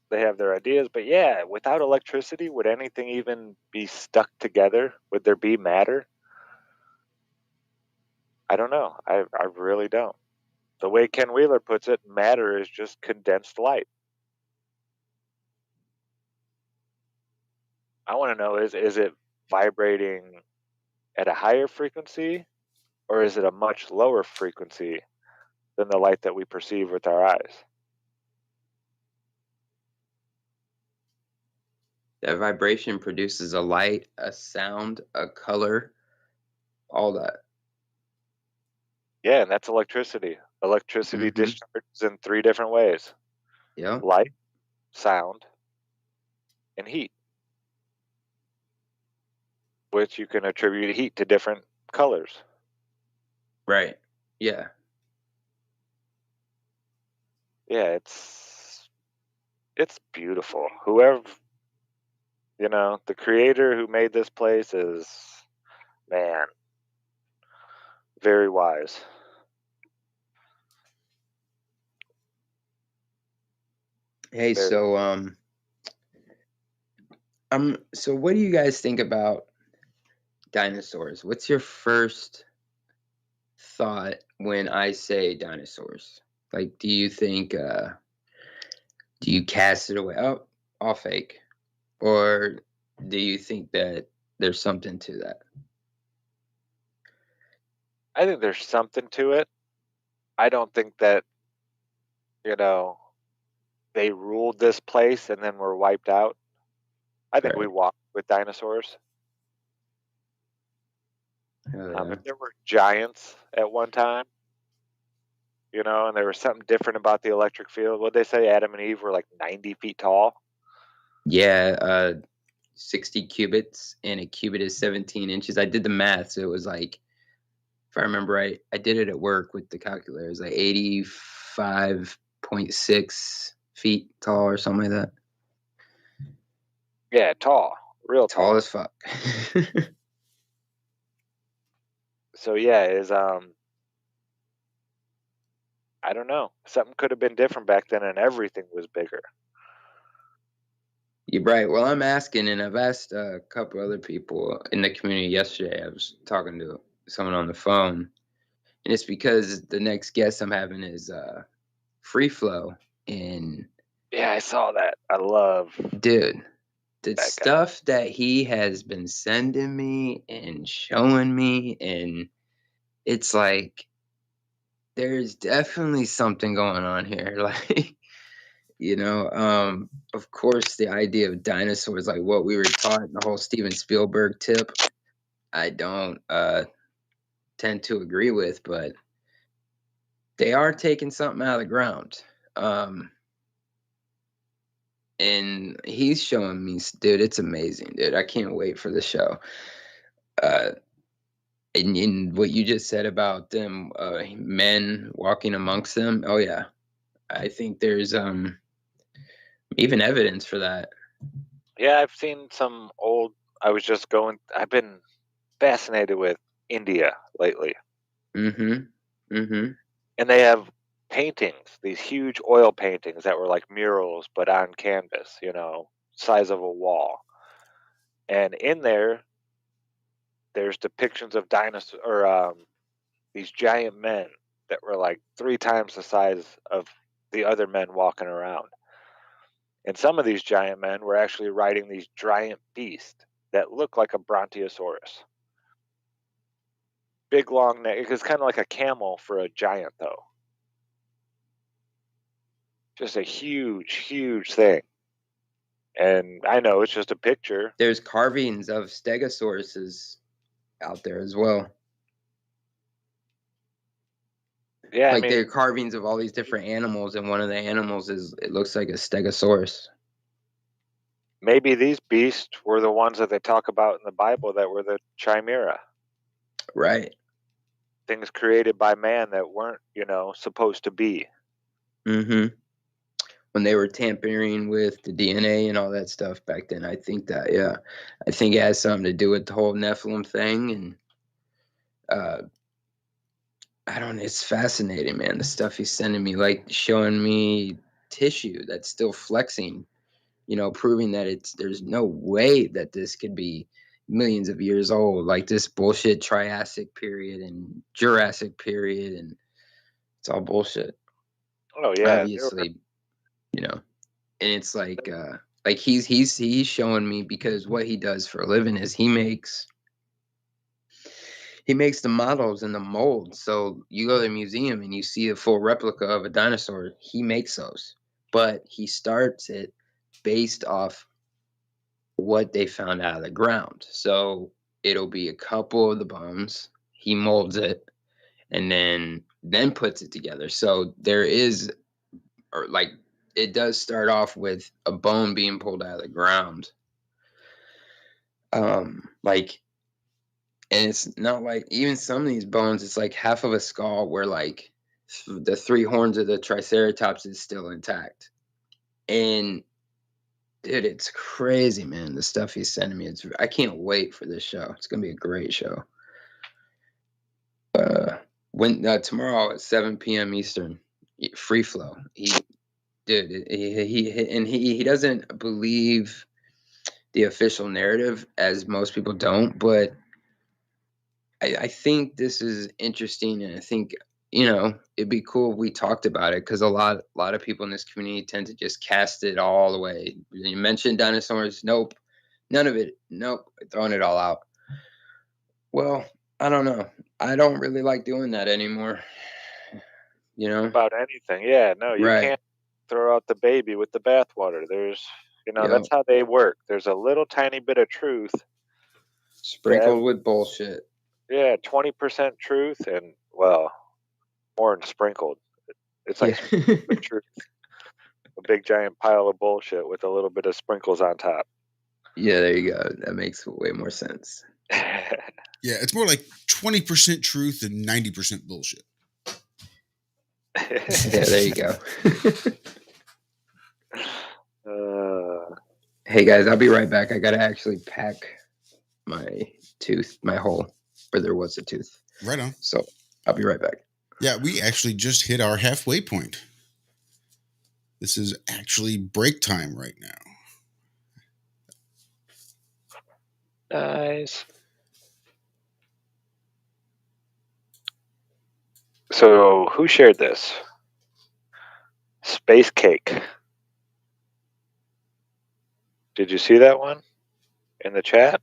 they have their ideas. But yeah, without electricity, would anything even be stuck together? Would there be matter? I don't know. I really don't. The way Ken Wheeler puts it, matter is just condensed light. I want to know, is it vibrating at a higher frequency, or is it a much lower frequency than the light that we perceive with our eyes? That vibration produces a light, a sound, a color, all that. Yeah, and that's electricity. Electricity discharges in 3 different ways. Yeah. Light, sound, and heat. Which you can attribute heat to different colors. Right. Yeah. Yeah, it's beautiful. Whoever, the creator who made this place is, man, very wise. Hey, so what do you guys think about dinosaurs? What's your first thought when I say dinosaurs? Like, do you think do you cast it away? Oh, all fake. Or do you think that there's something to that? I think there's something to it. I don't think that, they ruled this place and then were wiped out. I think we walked with dinosaurs. If there were giants at one time, and there was something different about the electric field, what'd they say? Adam and Eve were like 90 feet tall? Yeah, 60 cubits, and a cubit is 17 inches. I did the math, so it was like, if I remember right, I did it at work with the calculator. It was like 85.6 feet tall or something like that. Yeah, tall. Real tall. Tall as fuck. So yeah, I don't know. Something could have been different back then, and everything was bigger. You're right. Well, I'm asking, and I've asked a couple other people in the community yesterday. I was talking to someone on the phone, and it's because the next guest I'm having is Free Flow. And yeah, I saw that. I love the stuff that he has been sending me and showing me, and it's like there's definitely something going on here. Like, of course, the idea of dinosaurs, like what we were taught in the whole Steven Spielberg tip, I don't tend to agree with, but they are taking something out of the ground. And he's showing me, dude, it's amazing, dude. I can't wait for the show. And what you just said about them, men walking amongst them, oh yeah, I think there's even evidence for that. Yeah, I've seen some old. I've been fascinated with India lately. And they have paintings, these huge oil paintings that were like murals, but on canvas, size of a wall. And in there's depictions of dinosaurs, or these giant men that were like 3 times the size of the other men walking around. And some of these giant men were actually riding these giant beasts that look like a brontosaurus. Big, long neck. It was kind of like a camel for a giant, though. Just a huge, huge thing. And I know it's just a picture. There's carvings of stegosauruses out there as well. Yeah, like there are carvings of all these different animals, and one of the animals it looks like a stegosaurus. Maybe these beasts were the ones that they talk about in the Bible that were the chimera. Right. Things created by man that weren't, supposed to be. Mm-hmm. When they were tampering with the DNA and all that stuff back then, I think it has something to do with the whole Nephilim thing, and I don't know, it's fascinating, man. The stuff he's sending me, like showing me tissue that's still flexing, proving that there's no way that this could be millions of years old, like this bullshit Triassic period and Jurassic period, and it's all bullshit. Oh yeah, obviously, and it's like he's showing me, because what he does for a living is he makes the models and the molds. So you go to the museum and you see a full replica of a dinosaur. He makes those, but he starts it based off what they found out of the ground. So it'll be a couple of the bones. He molds it and then puts it together. So there is, or like, it does start off with a bone being pulled out of the ground. And it's not like, even some of these bones, it's like half of a skull where like the 3 horns of the Triceratops is still intact. And dude, it's crazy, man. The stuff he's sending me. I can't wait for this show. It's gonna be a great show. Tomorrow at 7 p.m. Eastern, free flow. He doesn't believe the official narrative, as most people don't, but I think this is interesting, and I think it'd be cool if we talked about it, because a lot of people in this community tend to just cast it all away. You mentioned dinosaurs, nope, none of it, nope, throwing it all out. Well, I don't know. I don't really like doing that anymore. About anything, yeah. No, you can't throw out the baby with the bathwater. There's, that's how they work. There's a little tiny bit of truth sprinkled with bullshit. Yeah, 20% truth, and well, more than sprinkled. It's like the truth. A big giant pile of bullshit with a little bit of sprinkles on top. Yeah, there you go. That makes way more sense. Yeah, it's more like 20% truth and 90% bullshit. Yeah, there you go. Hey guys, I'll be right back. I gotta actually pack my tooth, my hole, where there was a tooth. Right on. So I'll be right back. Yeah, we actually just hit our halfway point. This is actually break time right now. Nice. So, who shared this? Space Cake. Did you see that one in the chat?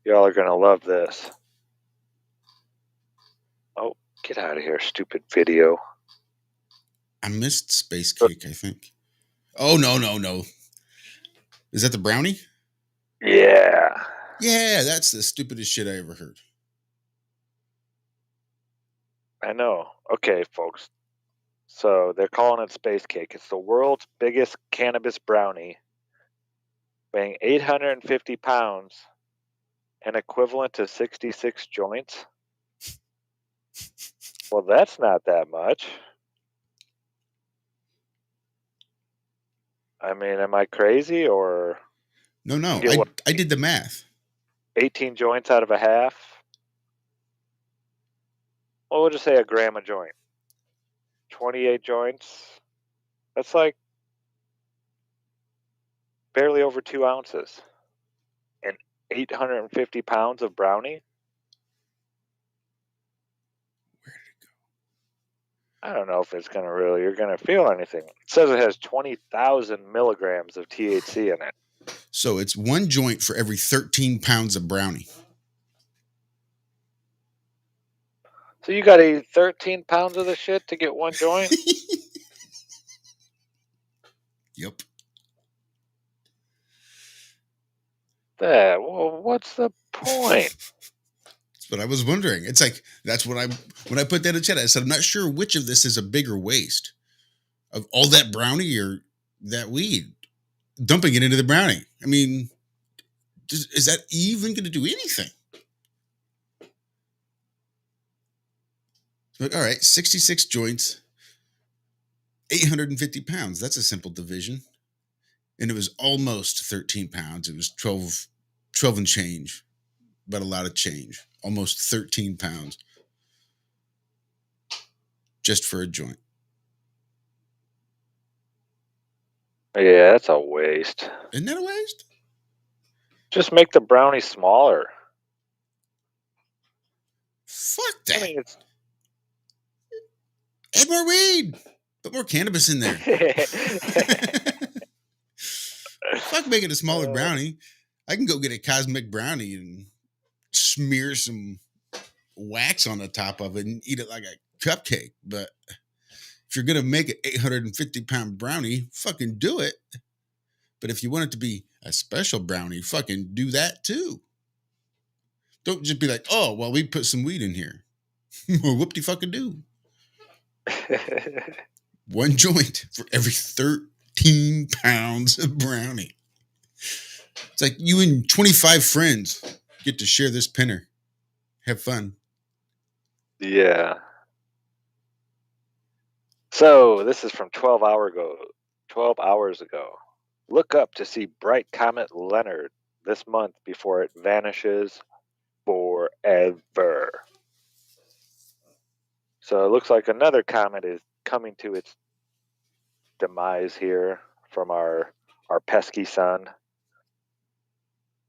Y'all are going to love this. Oh, get out of here, stupid video. I missed Space Cake, I think. Oh, no. Is that the brownie? Yeah. Yeah, that's the stupidest shit I ever heard. I know. Okay, folks. So they're calling it Space Cake. It's the world's biggest cannabis brownie, weighing 850 pounds and equivalent to 66 joints. Well, that's not that much. I mean, am I crazy or? No. I did the math. 18 joints out of a half. Well, we'll just say a gram a joint. 28 joints. That's like barely over 2 ounces. And 850 pounds of brownie? Where did it go? I don't know if you're gonna feel anything. It says it has 20,000 milligrams of THC in it. So it's one joint for every 13 pounds of brownie. So you gotta eat 13 pounds of the shit to get one joint? Yep. Well, what's the point? That's what I was wondering. It's like, that's what when I put that in chat, I said, I'm not sure which of this is a bigger waste of all that brownie or that weed. Dumping it into the brownie. I mean, is that even going to do anything? But all right, 66 joints, 850 pounds. That's a simple division. And it was almost 13 pounds. It was 12 and change, but a lot of change. Almost 13 pounds just for a joint. Yeah, that's a waste. Isn't that a waste? Just make the brownie smaller. Fuck that. I mean, it's add more weed. Put more cannabis in there. Fuck making a smaller brownie. I can go get a cosmic brownie and smear some wax on the top of it and eat it like a cupcake. But if you're going to make an 850 pound brownie, fucking do it. But if you want it to be a special brownie, fucking do that too. Don't just be like, oh, well, we put some weed in here. Whoop-de fucking do. One joint for every 13 pounds of brownie. It's like you and 25 friends get to share this pinner. Have fun. Yeah. So this is from 12 hours ago. Look up to see bright comet Leonard this month before it vanishes forever. So it looks like another comet is coming to its demise here from our pesky sun.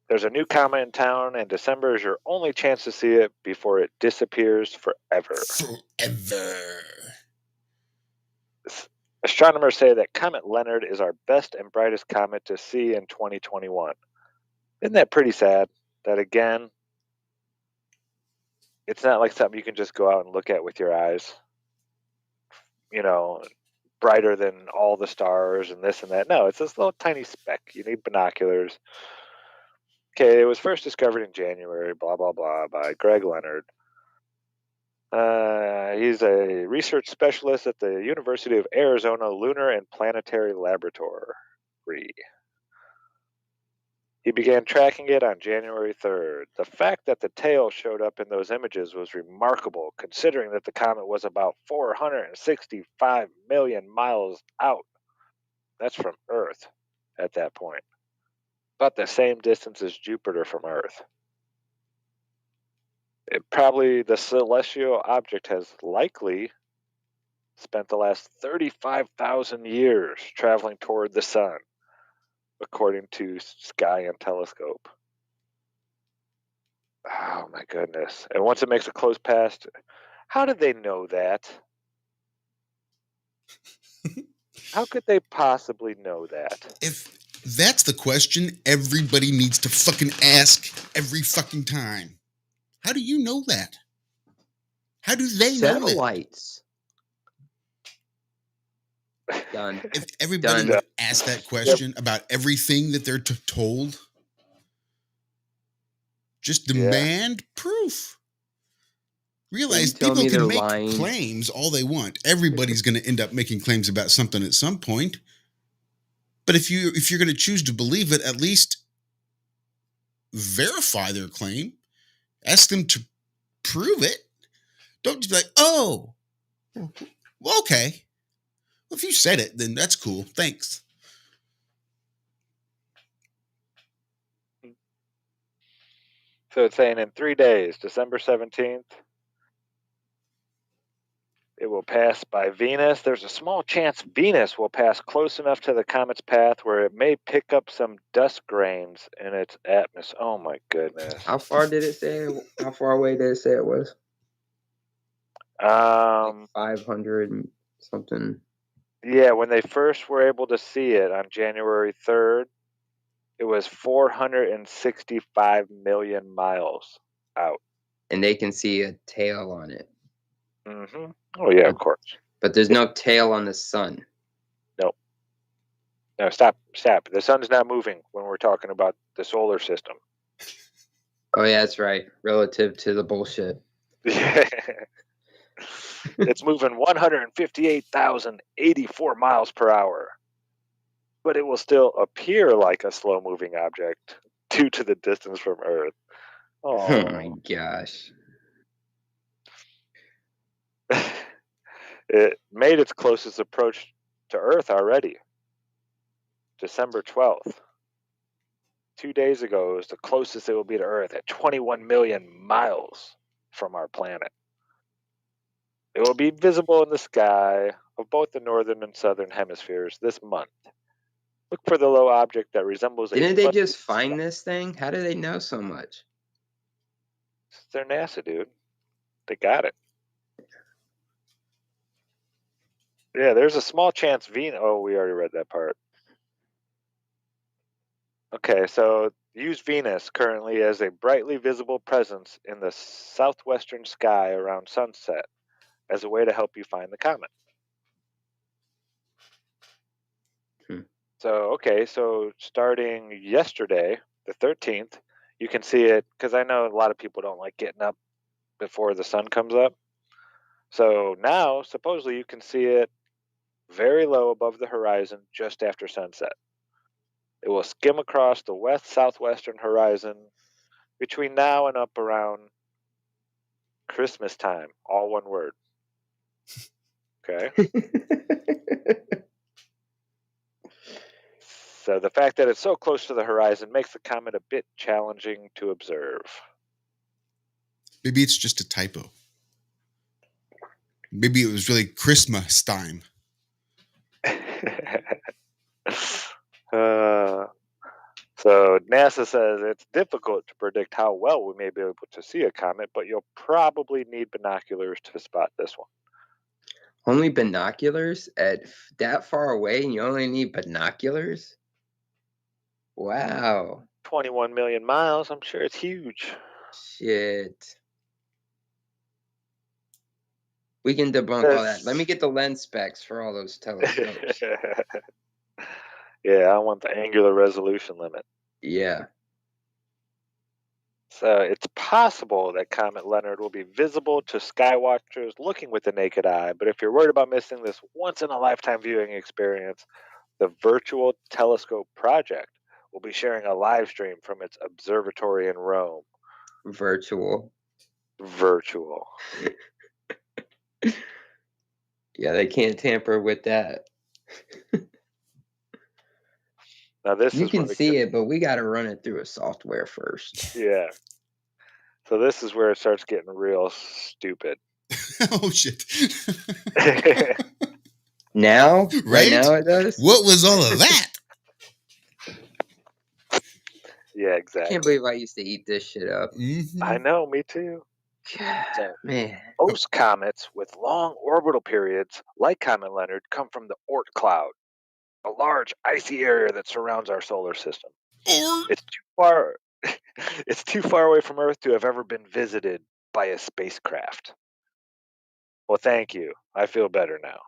There's a new comet in town, and December is your only chance to see it before it disappears forever. Forever. Astronomers say that Comet Leonard is our best and brightest comet to see in 2021. Isn't that pretty sad? That again, it's not like something you can just go out and look at with your eyes. You know, brighter than all the stars and this and that. No, it's this little tiny speck. You need binoculars. Okay, it was first discovered in January, blah, blah, blah, by Greg Leonard. He's a research specialist at the University of Arizona Lunar and Planetary Laboratory. He began tracking it on January 3rd. The fact that the tail showed up in those images was remarkable, considering that the comet was about 465 million miles out. That's from Earth at that point. About the same distance as Jupiter from Earth. The celestial object has likely spent the last 35,000 years traveling toward the sun, according to Sky and Telescope. Oh my goodness. And once it makes a close pass, how did they know that? How could they possibly know that? If that's the question everybody needs to fucking ask every fucking time. How do you know that? How do they know that? Satellites. Done. If everybody would ask that question about everything that they're told, just demand proof. Realize people can make claims all they want. Everybody's going to end up making claims about something at some point. But if you're going to choose to believe it, at least verify their claim. Ask them to prove it. Don't just be like, oh, well, okay. Well, if you said it, then that's cool. Thanks. So it's saying in 3 days, December 17th, It will pass by Venus. There's a small chance Venus will pass close enough to the comet's path where it may pick up some dust grains in its atmosphere. Oh my goodness. How far did it say? How far away did it say it was? Like 500 something. Yeah, when they first were able to see it on January 3rd, it was 465 million miles out. And they can see a tail on it. Mm-hmm. Oh yeah, of course. But there's no tail on the sun. Nope. No, stop. The sun's not moving when we're talking about the solar system. Oh yeah, that's right. Relative to the bullshit. It's moving 158,084 miles per hour. But it will still appear like a slow-moving object due to the distance from Earth. Oh my gosh. It made its closest approach to Earth already. December 12th. 2 days ago, it was the closest it will be to Earth at 21 million miles from our planet. It will be visible in the sky of both the northern and southern hemispheres this month. Look for the low object that resembles Didn't they just find this thing? How do they know so much? They're NASA, dude. They got it. Yeah, there's a small chance Venus. Oh, we already read that part. Okay, so use Venus currently as a brightly visible presence in the southwestern sky around sunset as a way to help you find the comet. So, so starting yesterday, the 13th, you can see it, because I know a lot of people don't like getting up before the sun comes up. So now, supposedly, you can see it very low above the horizon just after sunset. It will skim across the west-southwestern horizon between now and up around Christmas time, all one word. Okay? So the fact that it's so close to the horizon makes the comet a bit challenging to observe. Maybe it's just a typo. Maybe it was really Christmas time. So NASA says it's difficult to predict how well we may be able to see a comet, but you'll probably need binoculars to spot this one. Only binoculars at that far away, and you only need binoculars? Wow. 21 million miles. I'm sure it's huge. Shit. We can debunk all that. Let me get the lens specs for all those telescopes. Yeah, I want the angular resolution limit. Yeah. So it's possible that Comet Leonard will be visible to skywatchers looking with the naked eye, but if you're worried about missing this once-in-a-lifetime viewing experience, the Virtual Telescope Project will be sharing a live stream from its observatory in Rome. Virtual. Yeah, they can't tamper with that. Now this you is can see it, but we got to run it through a software first. Yeah. So this is where it starts getting real stupid. Oh shit! Now, right now it does. What was all of that? Yeah, exactly. I can't believe I used to eat this shit up. Mm-hmm. I know, me too. So, man. Most comets with long orbital periods, like Comet Leonard, come from the Oort cloud, a large icy area that surrounds our solar system. It's too far. It's too far away from Earth to have ever been visited by a spacecraft. Well, thank you. I feel better now.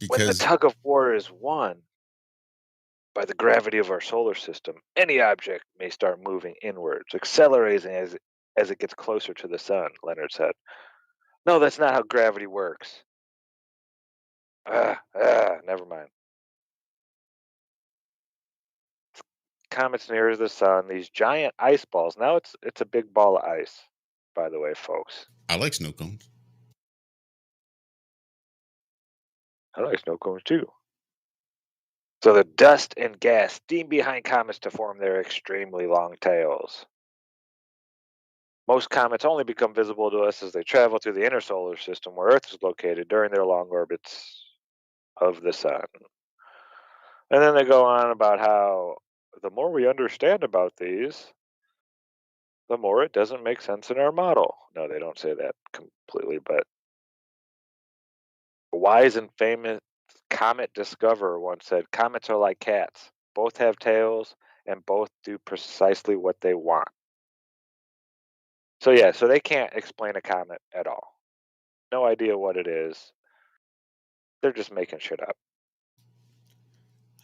When the tug of war is won by the gravity of our solar system, any object may start moving inwards, accelerating as it gets closer to the sun, Leonard said. No, that's not how gravity works. Never mind. Comets near the sun, these giant ice balls. Now it's a big ball of ice, by the way, folks. I like snow cones. I like snow cones too. So the dust and gas steam behind comets to form their extremely long tails. Most comets only become visible to us as they travel through the inner solar system where Earth is located during their long orbits of the sun. And then they go on about how the more we understand about these, the more it doesn't make sense in our model. No, they don't say that completely, but a wise and famous comet discoverer once said, "Comets are like cats. Both have tails and both do precisely what they want." So yeah, so they can't explain a comet at all. No idea what it is. They're just making shit up.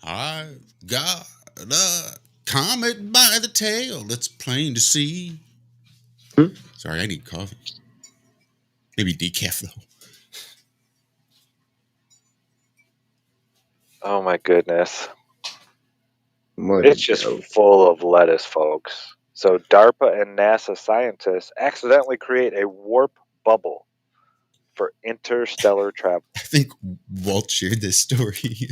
I've got a comet by the tail. It's plain to see. Sorry, I need coffee. Maybe decaf though. Oh my goodness. What It's a just joke. full of lettuce, folks. So DARPA and NASA scientists accidentally create a warp bubble for interstellar travel. I think Walt shared this story.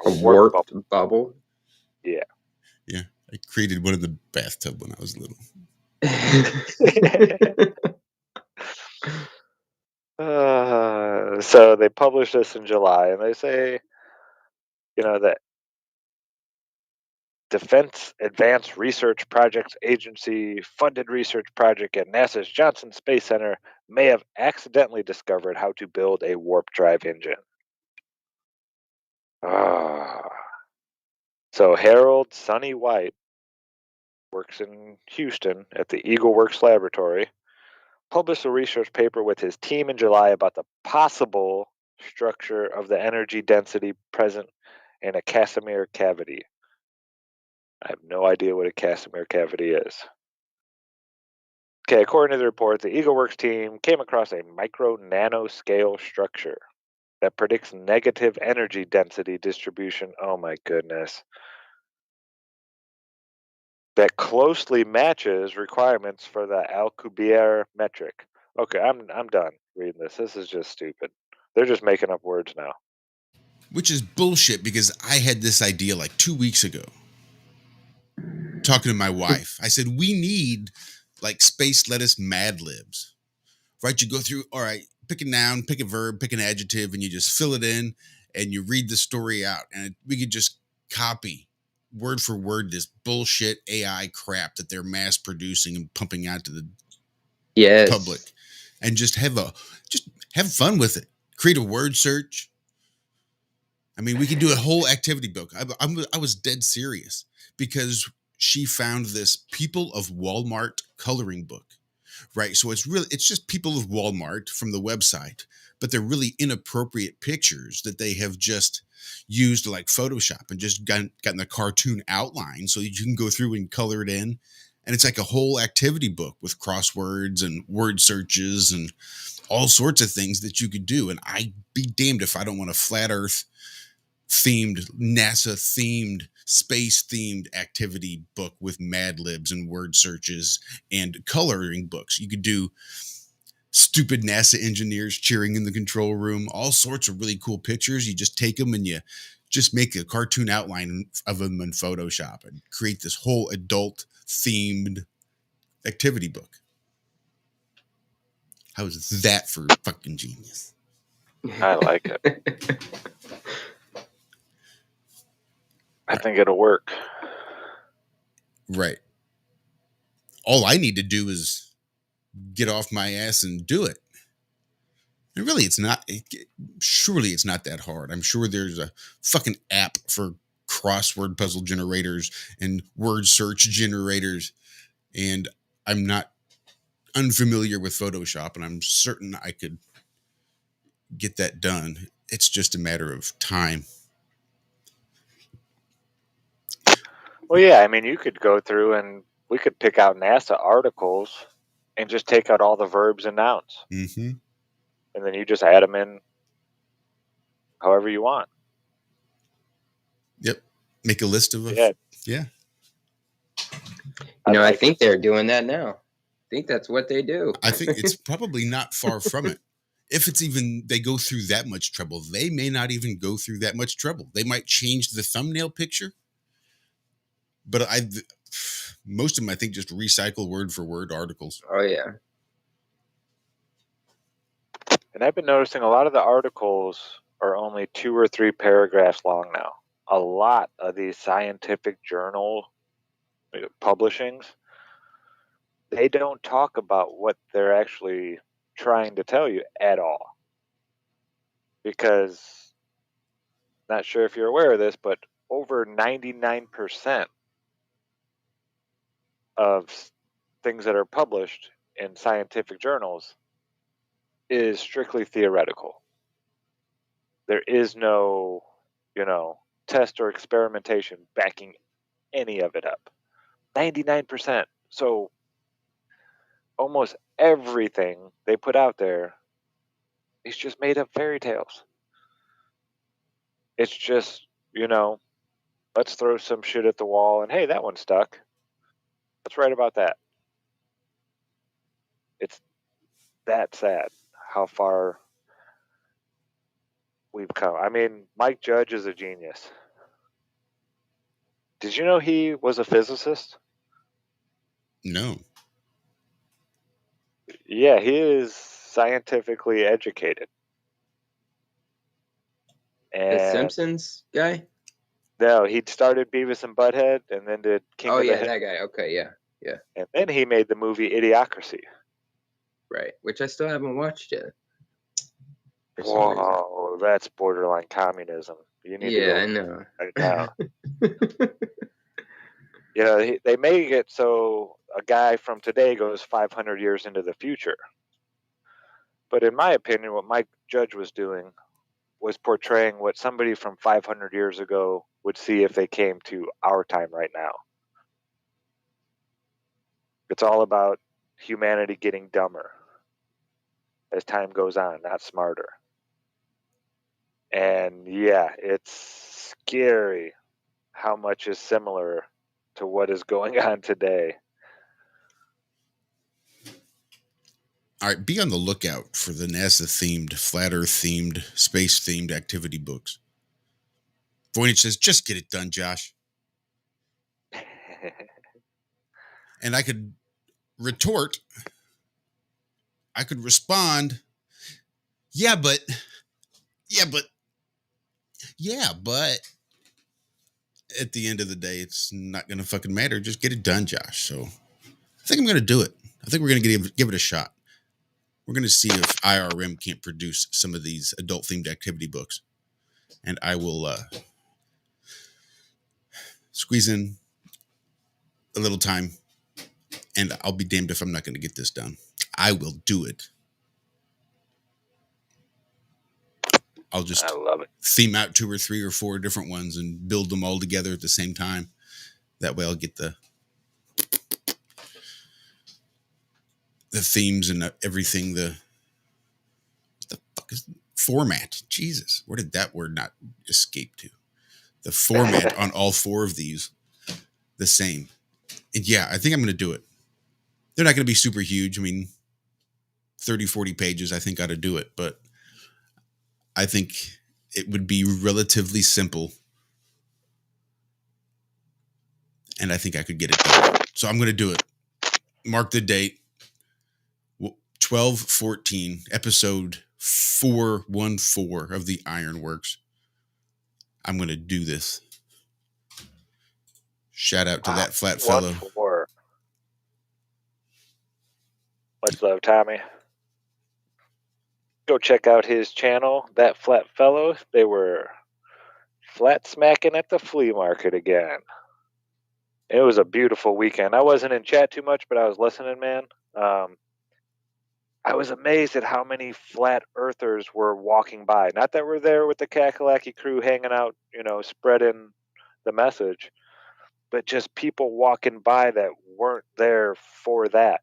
A Warp warped bubble. bubble? Yeah. Yeah, I created one in the bathtub when I was little. So they published this in July, and they say, that Defense Advanced Research Projects Agency funded research project at NASA's Johnson Space Center may have accidentally discovered how to build a warp drive engine. So Harold Sonny White works in Houston at the Eagleworks Laboratory, published a research paper with his team in July about the possible structure of the energy density present in a Casimir cavity. I have no idea what a Casimir cavity is. Okay, according to the report, the Eagleworks team came across a micro-nanoscale structure that predicts negative energy density distribution. Oh my goodness. That closely matches requirements for the Alcubierre metric. Okay, I'm done reading this. This is just stupid. They're just making up words now. Which is bullshit because I had this idea like 2 weeks ago. Talking to my wife, I said, we need like space lettuce Mad Libs. Right? You go through, all right, pick a noun, pick a verb, pick an adjective, and you just fill it in and you read the story out. And we could just copy word for word this bullshit AI crap that they're mass producing and pumping out to the public, and just have fun with it. Create a word search. I mean, we could do a whole activity book. I was dead serious because she found this People of Walmart coloring book, right? So it's just People of Walmart from the website, but they're really inappropriate pictures that they have just used like Photoshop and just gotten the cartoon outline so you can go through and color it in. And it's like a whole activity book with crosswords and word searches and all sorts of things that you could do. And I'd be damned if I don't want a flat earth themed, NASA themed, space themed activity book with Mad Libs and word searches and coloring books. You could do stupid NASA engineers cheering in the control room, all sorts of really cool pictures. You just take them and you just make a cartoon outline of them in Photoshop and create this whole adult themed activity book. How is that for fucking genius? I like it. I think it'll work. Right. All I need to do is get off my ass and do it. And really, surely it's not that hard. I'm sure there's a fucking app for crossword puzzle generators and word search generators. And I'm not unfamiliar with Photoshop, and I'm certain I could get that done. It's just a matter of time. Well, yeah, I mean, you could go through and we could pick out NASA articles and just take out all the verbs and nouns. Mm-hmm. And then you just add them in however you want. Yep. Make a list of Yeah. Yeah. I think they're doing that now. I think that's what they do. I think it's probably not far from it. If it's even they go through that much trouble, they may not even go through that much trouble. They might change the thumbnail picture. But most of them, I think, just recycle word for word articles. Oh yeah. And I've been noticing a lot of the articles are only 2 or 3 paragraphs long now. A lot of these scientific journal publishings, they don't talk about what they're actually trying to tell you at all. Because, not sure if you're aware of this, but over 99% of things that are published in scientific journals is strictly theoretical. There is no, test or experimentation backing any of it up. 99%. So almost everything they put out there is just made up fairy tales. It's just, let's throw some shit at the wall and hey, that one stuck. Let's write about that. It's that sad how far we've come. I mean, Mike Judge is a genius. Did you know he was a physicist? No. Yeah, he is scientifically educated. The Simpsons guy? No, he started Beavis and Butthead and then did King of the Hill. That guy. Okay, yeah. And then he made the movie Idiocracy. Right, which I still haven't watched yet. Whoa, that's borderline communism. You need to go I know. right now. They make it so a guy from today goes 500 years into the future. But in my opinion, what Mike Judge was doing was portraying what somebody from 500 years ago would see if they came to our time right now. It's all about humanity getting dumber as time goes on, not smarter. And yeah, it's scary how much is similar to what is going on today. All right, be on the lookout for the NASA-themed, flat Earth-themed, space-themed activity books. Voynich says, just get it done, Josh. And I could retort, I could respond, yeah, but at the end of the day, it's not going to fucking matter. Just get it done, Josh. So I think I'm going to do it. I think we're going to give it a shot. We're going to see if IRM can't produce some of these adult-themed activity books. And I will squeeze in a little time, and I'll be damned if I'm not going to get this done. I will do it. I love it. Theme out 2 or 3 or 4 different ones and build them all together at the same time. That way I'll get the themes and everything. What the fuck is format? Jesus, where did that word not escape to? The format on all 4 of these the same. And yeah, I think I'm going to do it. They're not going to be super huge. I mean, 30, 40 pages, I think ought to do it. But I think it would be relatively simple. And I think I could get it done. So I'm going to do it. Mark the date. 12/14, episode 414 of the Ironworx. I'm going to do this. Shout out to that flat fellow. Much love, Tommy. Go check out his channel, That Flat Fellow. They were flat smacking at the flea market again. It was a beautiful weekend. I wasn't in chat too much, but I was listening, man. I was amazed at how many flat earthers were walking by. Not that we're there with the Kakalaki crew hanging out, spreading the message, but just people walking by that weren't there for that,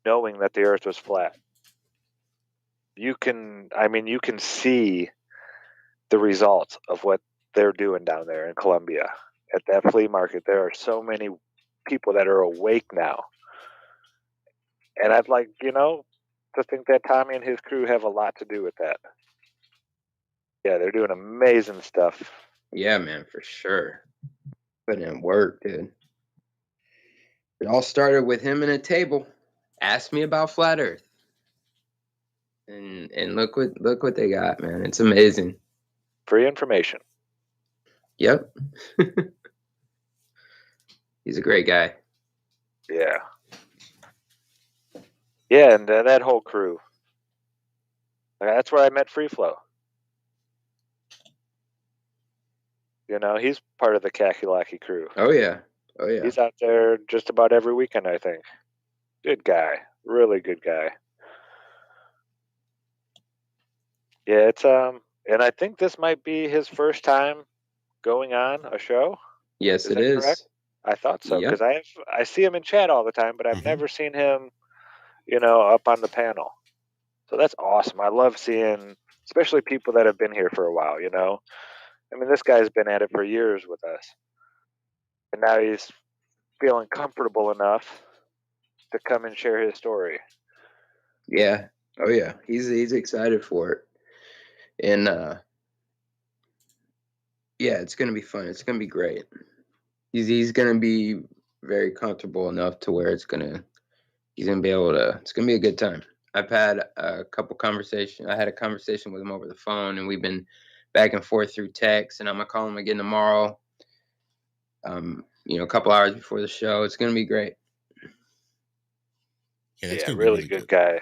knowing that the earth was flat. You can see the results of what they're doing down there in Colombia at that flea market. There are so many people that are awake now. And I'd like, to think that Tommy and his crew have a lot to do with that. Yeah, they're doing amazing stuff. Yeah, man, for sure. Putting in work, dude. It all started with him and a table. Asked me about flat Earth. And look what they got, man. It's amazing. Free information. Yep. He's a great guy. Yeah. Yeah, and that whole crew. That's where I met Free Flow. You know, he's part of the Kakalaki crew. Oh yeah. He's out there just about every weekend, I think. Good guy. Really good guy. Yeah, it's and I think this might be his first time going on a show. Yes, Is it that is. correct? I thought so, Yep. because I see him in chat all the time, but I've never seen him, up on the panel. So that's awesome. I love seeing, especially people that have been here for a while. I mean, this guy's been at it for years with us, and now he's feeling comfortable enough to come and share his story. Yeah. Oh yeah. He's excited for it. And yeah, it's gonna be fun. It's gonna be great. He's gonna be very comfortable enough to where he's gonna be able to. It's gonna be a good time. I've had a couple conversations. I had a conversation with him over the phone, and we've been back and forth through text. And I'm gonna call him again tomorrow. A couple hours before the show. It's gonna be great. Yeah, really good guy.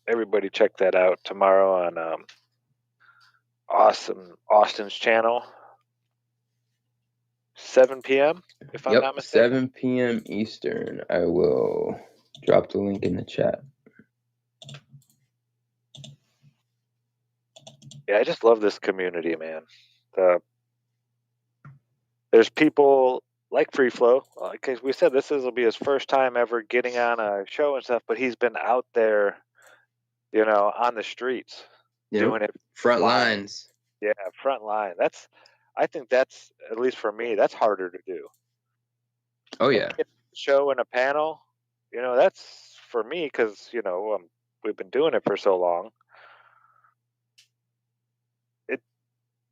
Everybody check that out tomorrow on Austin's channel. 7 p.m. if I'm not mistaken. 7 p.m. Eastern. I will drop the link in the chat. Yeah, I just love this community, man. There's people like Free Flow. Like we said, will be his first time ever getting on a show and stuff, but he's been out there, on the streets doing it. Front lines. Yeah, front line. I think that's, at least for me, that's harder to do. Oh yeah. Show and a panel, that's for me because we've been doing it for so long.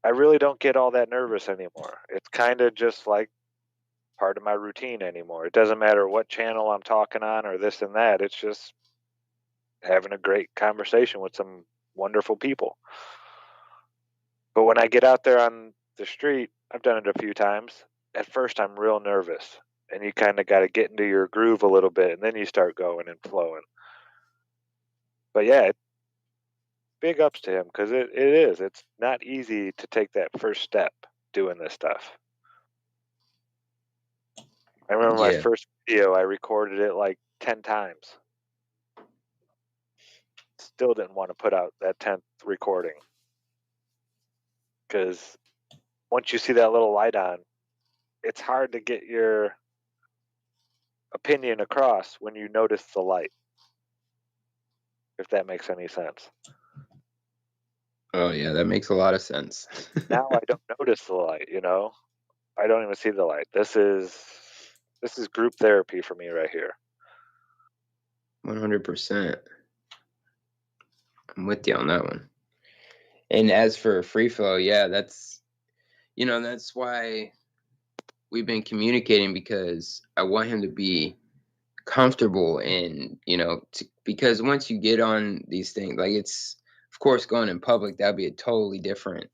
I really don't get all that nervous anymore. It's kind of just like part of my routine anymore. It doesn't matter what channel I'm talking on or this and that. It's just having a great conversation with some wonderful people. But when I get out there on the street, I've done it a few times. At first, I'm real nervous, and you kind of got to get into your groove a little bit, and then you start going and flowing. But yeah, big ups to him because it is. It's not easy to take that first step doing this stuff. I remember my first video, I recorded it like 10 times. Still didn't want to put out that 10th recording. Because once you see that little light on, it's hard to get your opinion across when you notice the light. If that makes any sense. Oh yeah, that makes a lot of sense. Now I don't notice the light, I don't even see the light. This is group therapy for me right here. 100%. I'm with you on that one. And as for Free Flow, yeah, that's why we've been communicating, because I want him to be comfortable and because once you get on these things, like, it's, of course, going in public, that'd be a totally different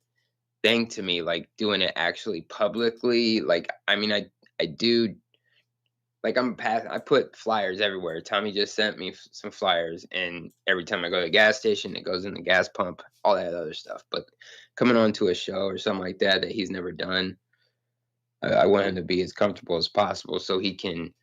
thing to me, like doing it actually publicly. Like, I mean, I do, like, I put flyers everywhere. Tommy just sent me some flyers, and every time I go to the gas station, it goes in the gas pump, all that other stuff. But coming on to a show or something like that he's never done, I want him to be as comfortable as possible so he can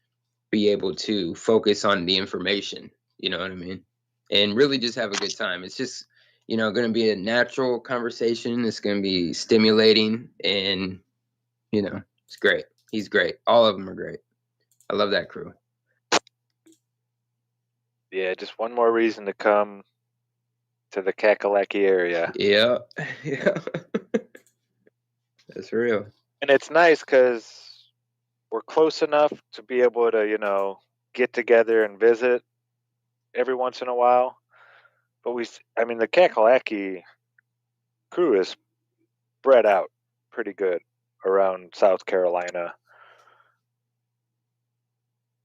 be able to focus on the information, you know what I mean? And really just have a good time. It's just, going to be a natural conversation. It's going to be stimulating, and, it's great. He's great. All of them are great. I love that crew. Yeah, just one more reason to come to the Kakalaki area. Yeah. Yeah. That's real. And it's nice because we're close enough to be able to, get together and visit every once in a while. But the Kakalaki crew is spread out pretty good around South Carolina.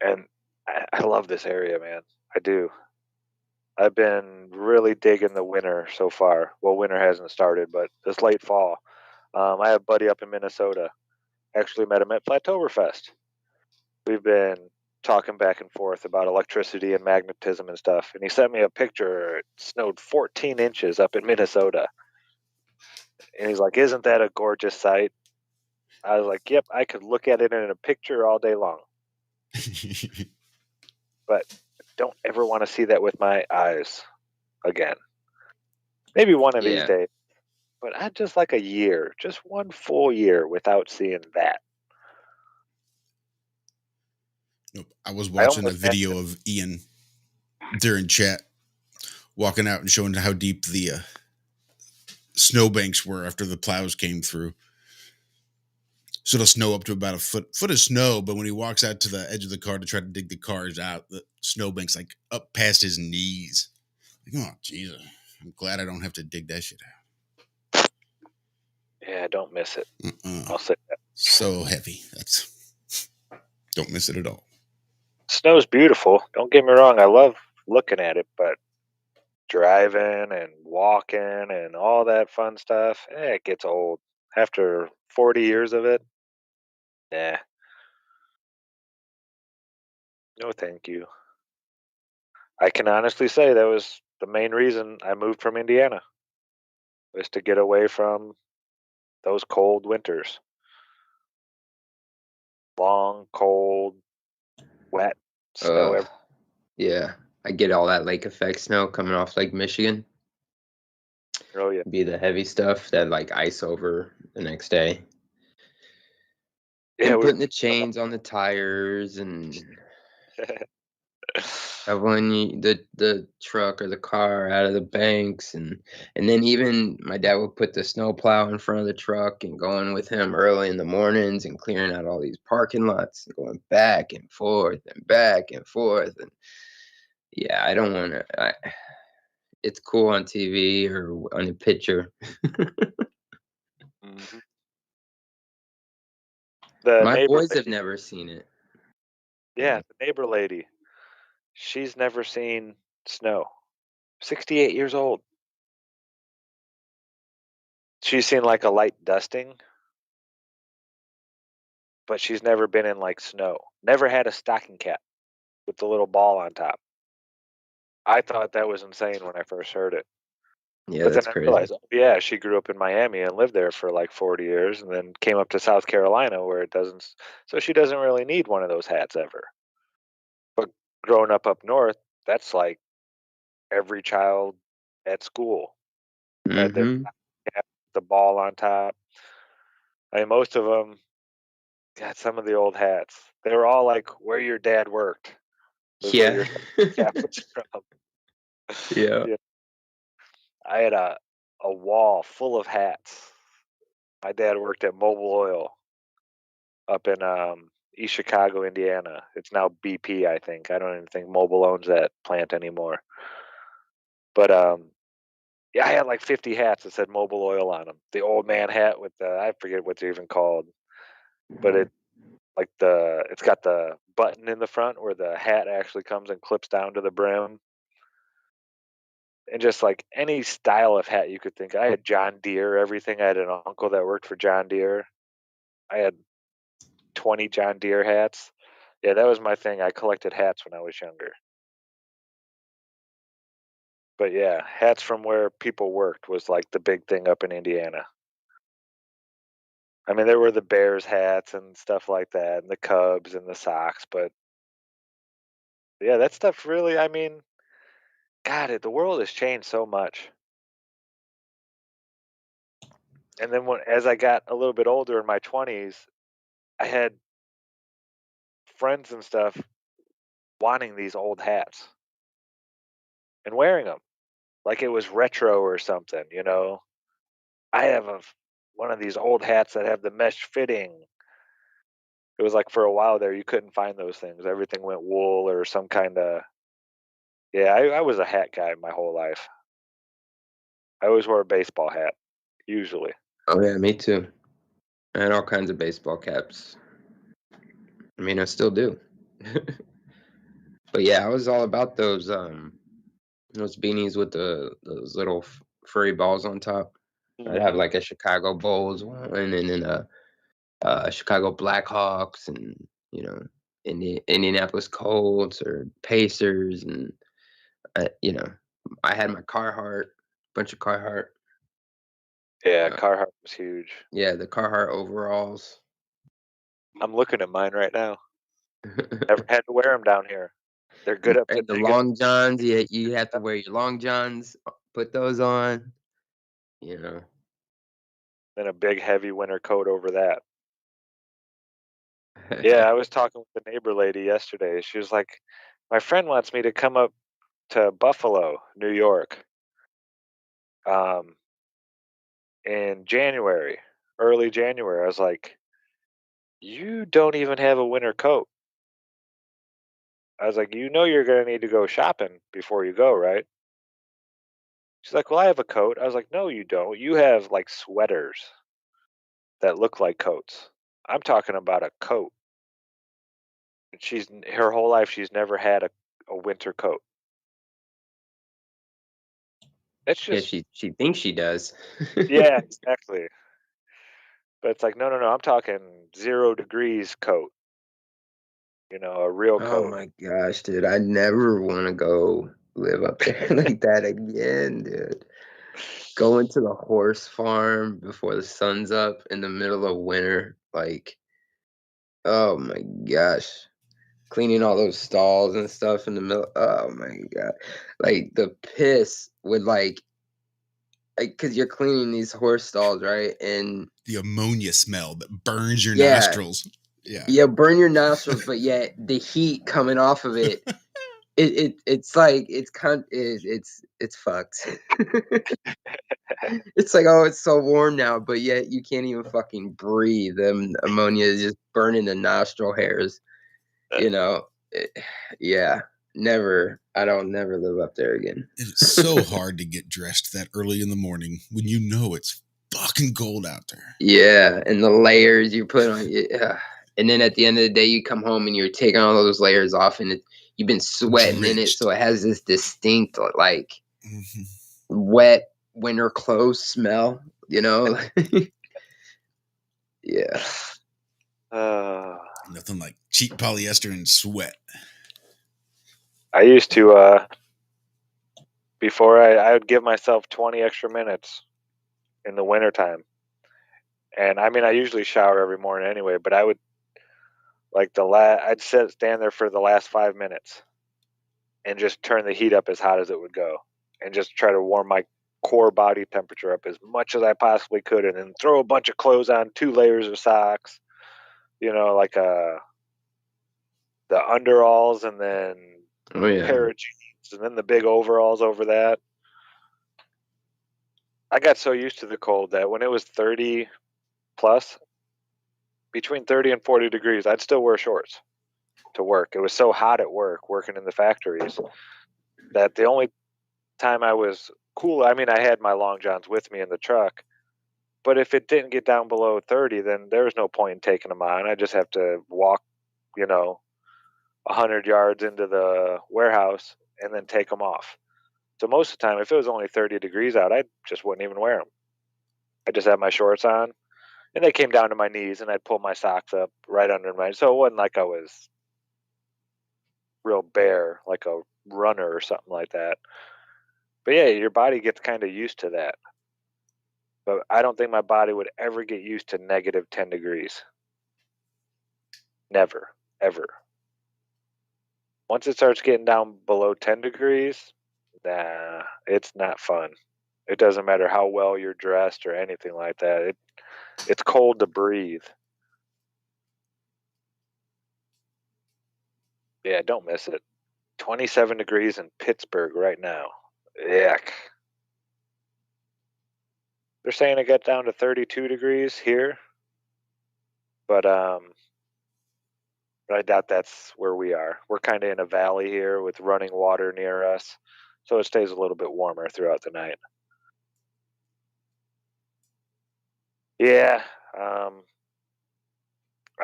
And I love this area, man. I do. I've been really digging the winter so far. Well, winter hasn't started, but this late fall. I have a buddy up in Minnesota. Actually met him at Plateauberfest. We've been talking back and forth about electricity and magnetism and stuff. And he sent me a picture. It snowed 14 inches up in Minnesota. And he's like, "Isn't that a gorgeous sight?" I was like, "Yep, I could look at it in a picture all day long." But don't ever want to see that with my eyes again. Maybe one of these days. But I'd just like a year, just one full year without seeing that. Nope. I was watching a video of Ian during chat, walking out and showing how deep the snowbanks were after the plows came through. So it'll snow up to about a foot of snow, but when he walks out to the edge of the car to try to dig the cars out, the snowbank's like up past his knees. Like, oh, Jesus. I'm glad I don't have to dig that shit out. Yeah, I don't miss it. I'll say that. So heavy. Don't miss it at all. Snow's beautiful. Don't get me wrong. I love looking at it, but driving and walking and all that fun stuff, it gets old. After 40 years of it, nah. No, thank you. I can honestly say that was the main reason I moved from Indiana, was to get away from those cold winters. Long, cold, wet, snow. Yeah, I get all that lake effect snow coming off Lake Michigan. Oh yeah, be the heavy stuff that like ice over the next day. Yeah, and putting the chains on the tires and shoveling the truck or the car out of the banks, and then even my dad would put the snow plow in front of the truck and going with him early in the mornings and clearing out all these parking lots and going back and forth and yeah, I don't want to. It's cool on TV or on a picture. Mm-hmm. My boys have never seen it. Yeah, the neighbor lady. She's never seen snow. 68 years old. She's seen like a light dusting, but she's never been in like snow. Never had a stocking cap with the little ball on top. I thought that was insane when I first heard it. Yeah, but then that's I crazy. realized, oh, yeah, she grew up in Miami and lived there for like 40 years and then came up to South Carolina where it doesn't. So she doesn't really need one of those hats ever. But growing up north, that's like every child at school had their cap, the ball on top. I mean, most of them got some of the old hats. They were all like where your dad worked. Was where your cap was from. Yeah. I had a wall full of hats. My dad worked at Mobil Oil up in East Chicago, Indiana. It's now BP, I think. I don't even think Mobil owns that plant anymore. But yeah, I had like 50 hats that said Mobil Oil on them. The old man hat with the, I forget what they're even called, but it's got the button in the front where the hat actually comes and clips down to the brim. And just like any style of hat you could think. I had John Deere, everything. I had an uncle that worked for John Deere. I had 20 John Deere hats. Yeah, that was my thing. I collected hats when I was younger. But yeah, hats from where people worked was like the big thing up in Indiana. I mean, there were the Bears hats and stuff like that, and the Cubs and the Sox, but yeah, that stuff really, I mean, God, the world has changed so much. And then as I got a little bit older in my 20s, I had friends and stuff wanting these old hats and wearing them like it was retro or something, you know. I have one of these old hats that have the mesh fitting. It was like for a while there, you couldn't find those things. Everything went wool or some kind of. Yeah, I was a hat guy my whole life. I always wore a baseball hat, usually. Oh yeah, me too. I had all kinds of baseball caps. I mean, I still do. But yeah, I was all about those beanies with those little furry balls on top. I'd have like a Chicago Bulls one, and then a Chicago Blackhawks, and Indianapolis Colts or Pacers, and I had my Carhartt, bunch of Carhartt. Yeah, Carhartt was huge. Yeah, the Carhartt overalls. I'm looking at mine right now. Never had to wear them down here. They're good up to the long johns. Yeah, you have to wear your long johns. Put those on. Then a big heavy winter coat over that. Yeah, I was talking with the neighbor lady yesterday. She was like, my friend wants me to come up to Buffalo, New York, in January, early January. I was like, you don't even have a winter coat. I was like, you're going to need to go shopping before you go, right? She's like, well, I have a coat. I was like, no, you don't. You have like sweaters that look like coats. I'm talking about a coat. Her whole life, she's never had a winter coat. It's just, yeah, she thinks she does. yeah, exactly. But it's like, no, I'm talking 0 degrees coat. A real coat. Oh my gosh, dude. I never want to go live up there like that again, dude. Going to the horse farm before the sun's up in the middle of winter. Like, oh my gosh. Cleaning all those stalls and stuff in the middle. Oh my God. Like, the piss would because you're cleaning these horse stalls, right? And the ammonia smell that burns your nostrils. Yeah, burn your nostrils, but yet the heat coming off of it, it's like it's fucked. It's like, oh, it's so warm now, but yet you can't even fucking breathe. Ammonia is just burning the nostril hairs. Yeah, never. I don't never live up there again. It's so hard to get dressed that early in the morning when you know it's fucking cold out there. Yeah, and the layers you put on. Yeah. And then at the end of the day, you come home and you're taking all those layers off, and you've been sweating in it, so it has this distinct, like, wet winter clothes smell. Yeah. Nothing like cheap polyester and sweat. I used to, before I would give myself 20 extra minutes in the wintertime. And I mean, I usually shower every morning anyway, but I would, like, I'd stand there for the last 5 minutes and just turn the heat up as hot as it would go, and just try to warm my core body temperature up as much as I possibly could, and then throw a bunch of clothes on, 2 layers of socks, like the underalls, and then a pair of jeans, and then the big overalls over that. I got so used to the cold that when it was 30 plus, between 30 and 40 degrees, I'd still wear shorts to work. It was so hot at work, working in the factories, that the only time I was cool, I mean, I had my long johns with me in the truck, but if it didn't get down below 30, then there was no point in taking them on. I just have to walk, 100 yards into the warehouse and then take them off. So most of the time, if it was only 30 degrees out, I just wouldn't even wear them. I just had my shorts on, and they came down to my knees, and I'd pull my socks up right under my, so it wasn't like I was real bare, like a runner or something like that. But yeah, your body gets kind of used to that. But I don't think my body would ever get used to negative 10 degrees. Never, ever. Once it starts getting down below 10 degrees, nah, it's not fun. It doesn't matter how well you're dressed or anything like that. It's cold to breathe. Yeah, don't miss it. 27 degrees in Pittsburgh right now. Yuck. They're saying it got down to 32 degrees here, but I doubt that's where we are. We're kind of in a valley here with running water near us, so it stays a little bit warmer throughout the night. Yeah, I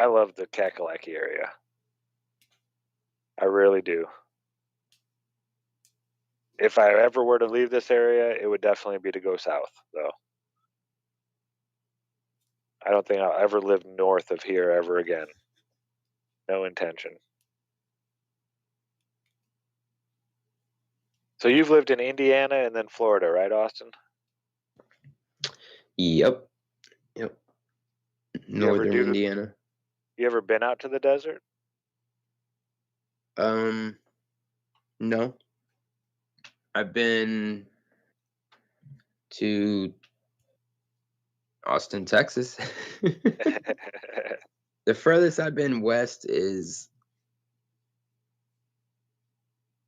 love the Kakalaki area. I really do. If I ever were to leave this area, it would definitely be to go south, though. I don't think I'll ever live north of here ever again. No intention. So you've lived in Indiana and then Florida, right, Austin? Yep. Northern Indiana. You ever been out to the desert? No. I've been to Austin, Texas. The furthest I've been west is,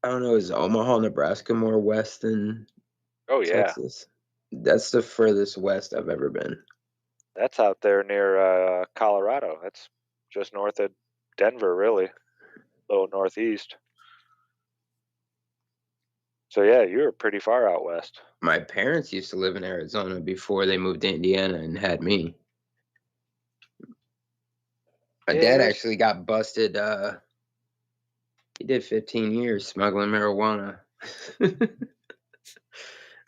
I don't know, is Omaha, Nebraska more west than Texas? That's the furthest west I've ever been. That's out there near Colorado. That's just north of Denver, really. A little northeast. So yeah, you were pretty far out west. My parents used to live in Arizona before they moved to Indiana and had me. My dad actually got busted. He did 15 years smuggling marijuana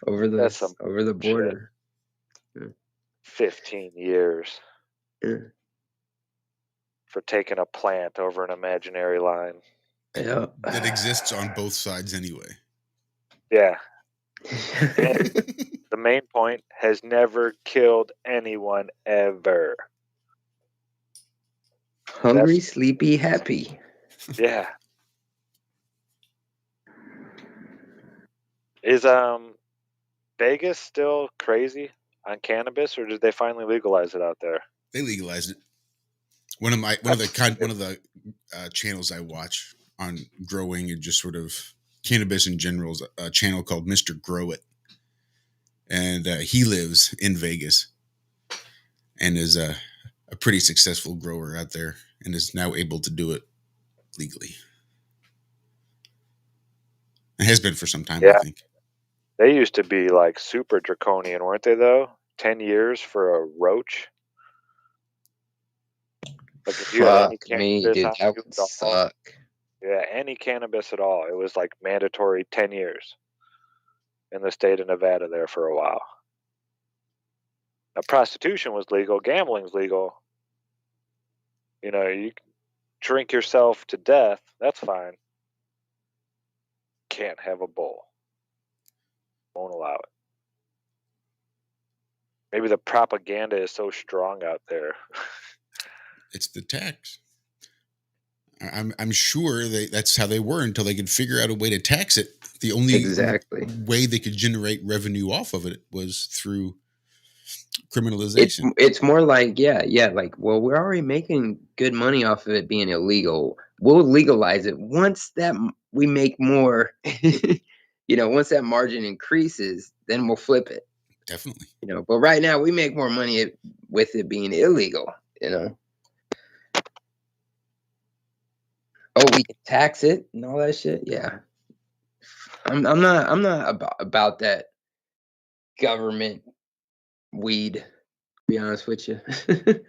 over the border. Yeah. 15 years. Yeah. For taking a plant over an imaginary line. Yeah. That exists on both sides anyway. Yeah. And the main point, has never killed anyone ever. Hungry, sleepy, happy. Yeah. Is Vegas still crazy on cannabis, or did they finally legalize it out there? They legalized it. One of the channels I watch on growing and just sort of cannabis in general is a channel called Mr. Grow It, and he lives in Vegas and is a pretty successful grower out there and is now able to do it legally. It has been for some time, I think. They used to be like super draconian, weren't they, though? 10 years for a roach? Like if you had any cannabis, dude, that would suck. Yeah, any cannabis at all. It was like mandatory 10 years in the state of Nevada there for a while. Now, prostitution was legal. Gambling's legal. You know, you can drink yourself to death. That's fine. Can't have a bowl. Won't allow it. Maybe the propaganda is so strong out there. It's the tax. I'm sure that's how they were until they could figure out a way to tax it. The only way they could generate revenue off of it was through criminalization. It's more like, like, well, we're already making good money off of it being illegal. We'll legalize it once that we make more, once that margin increases, then we'll flip it. Definitely. But right now we make more money with it being illegal, Oh, we can tax it and all that shit. Yeah. I'm not about that government weed, to be honest with you. I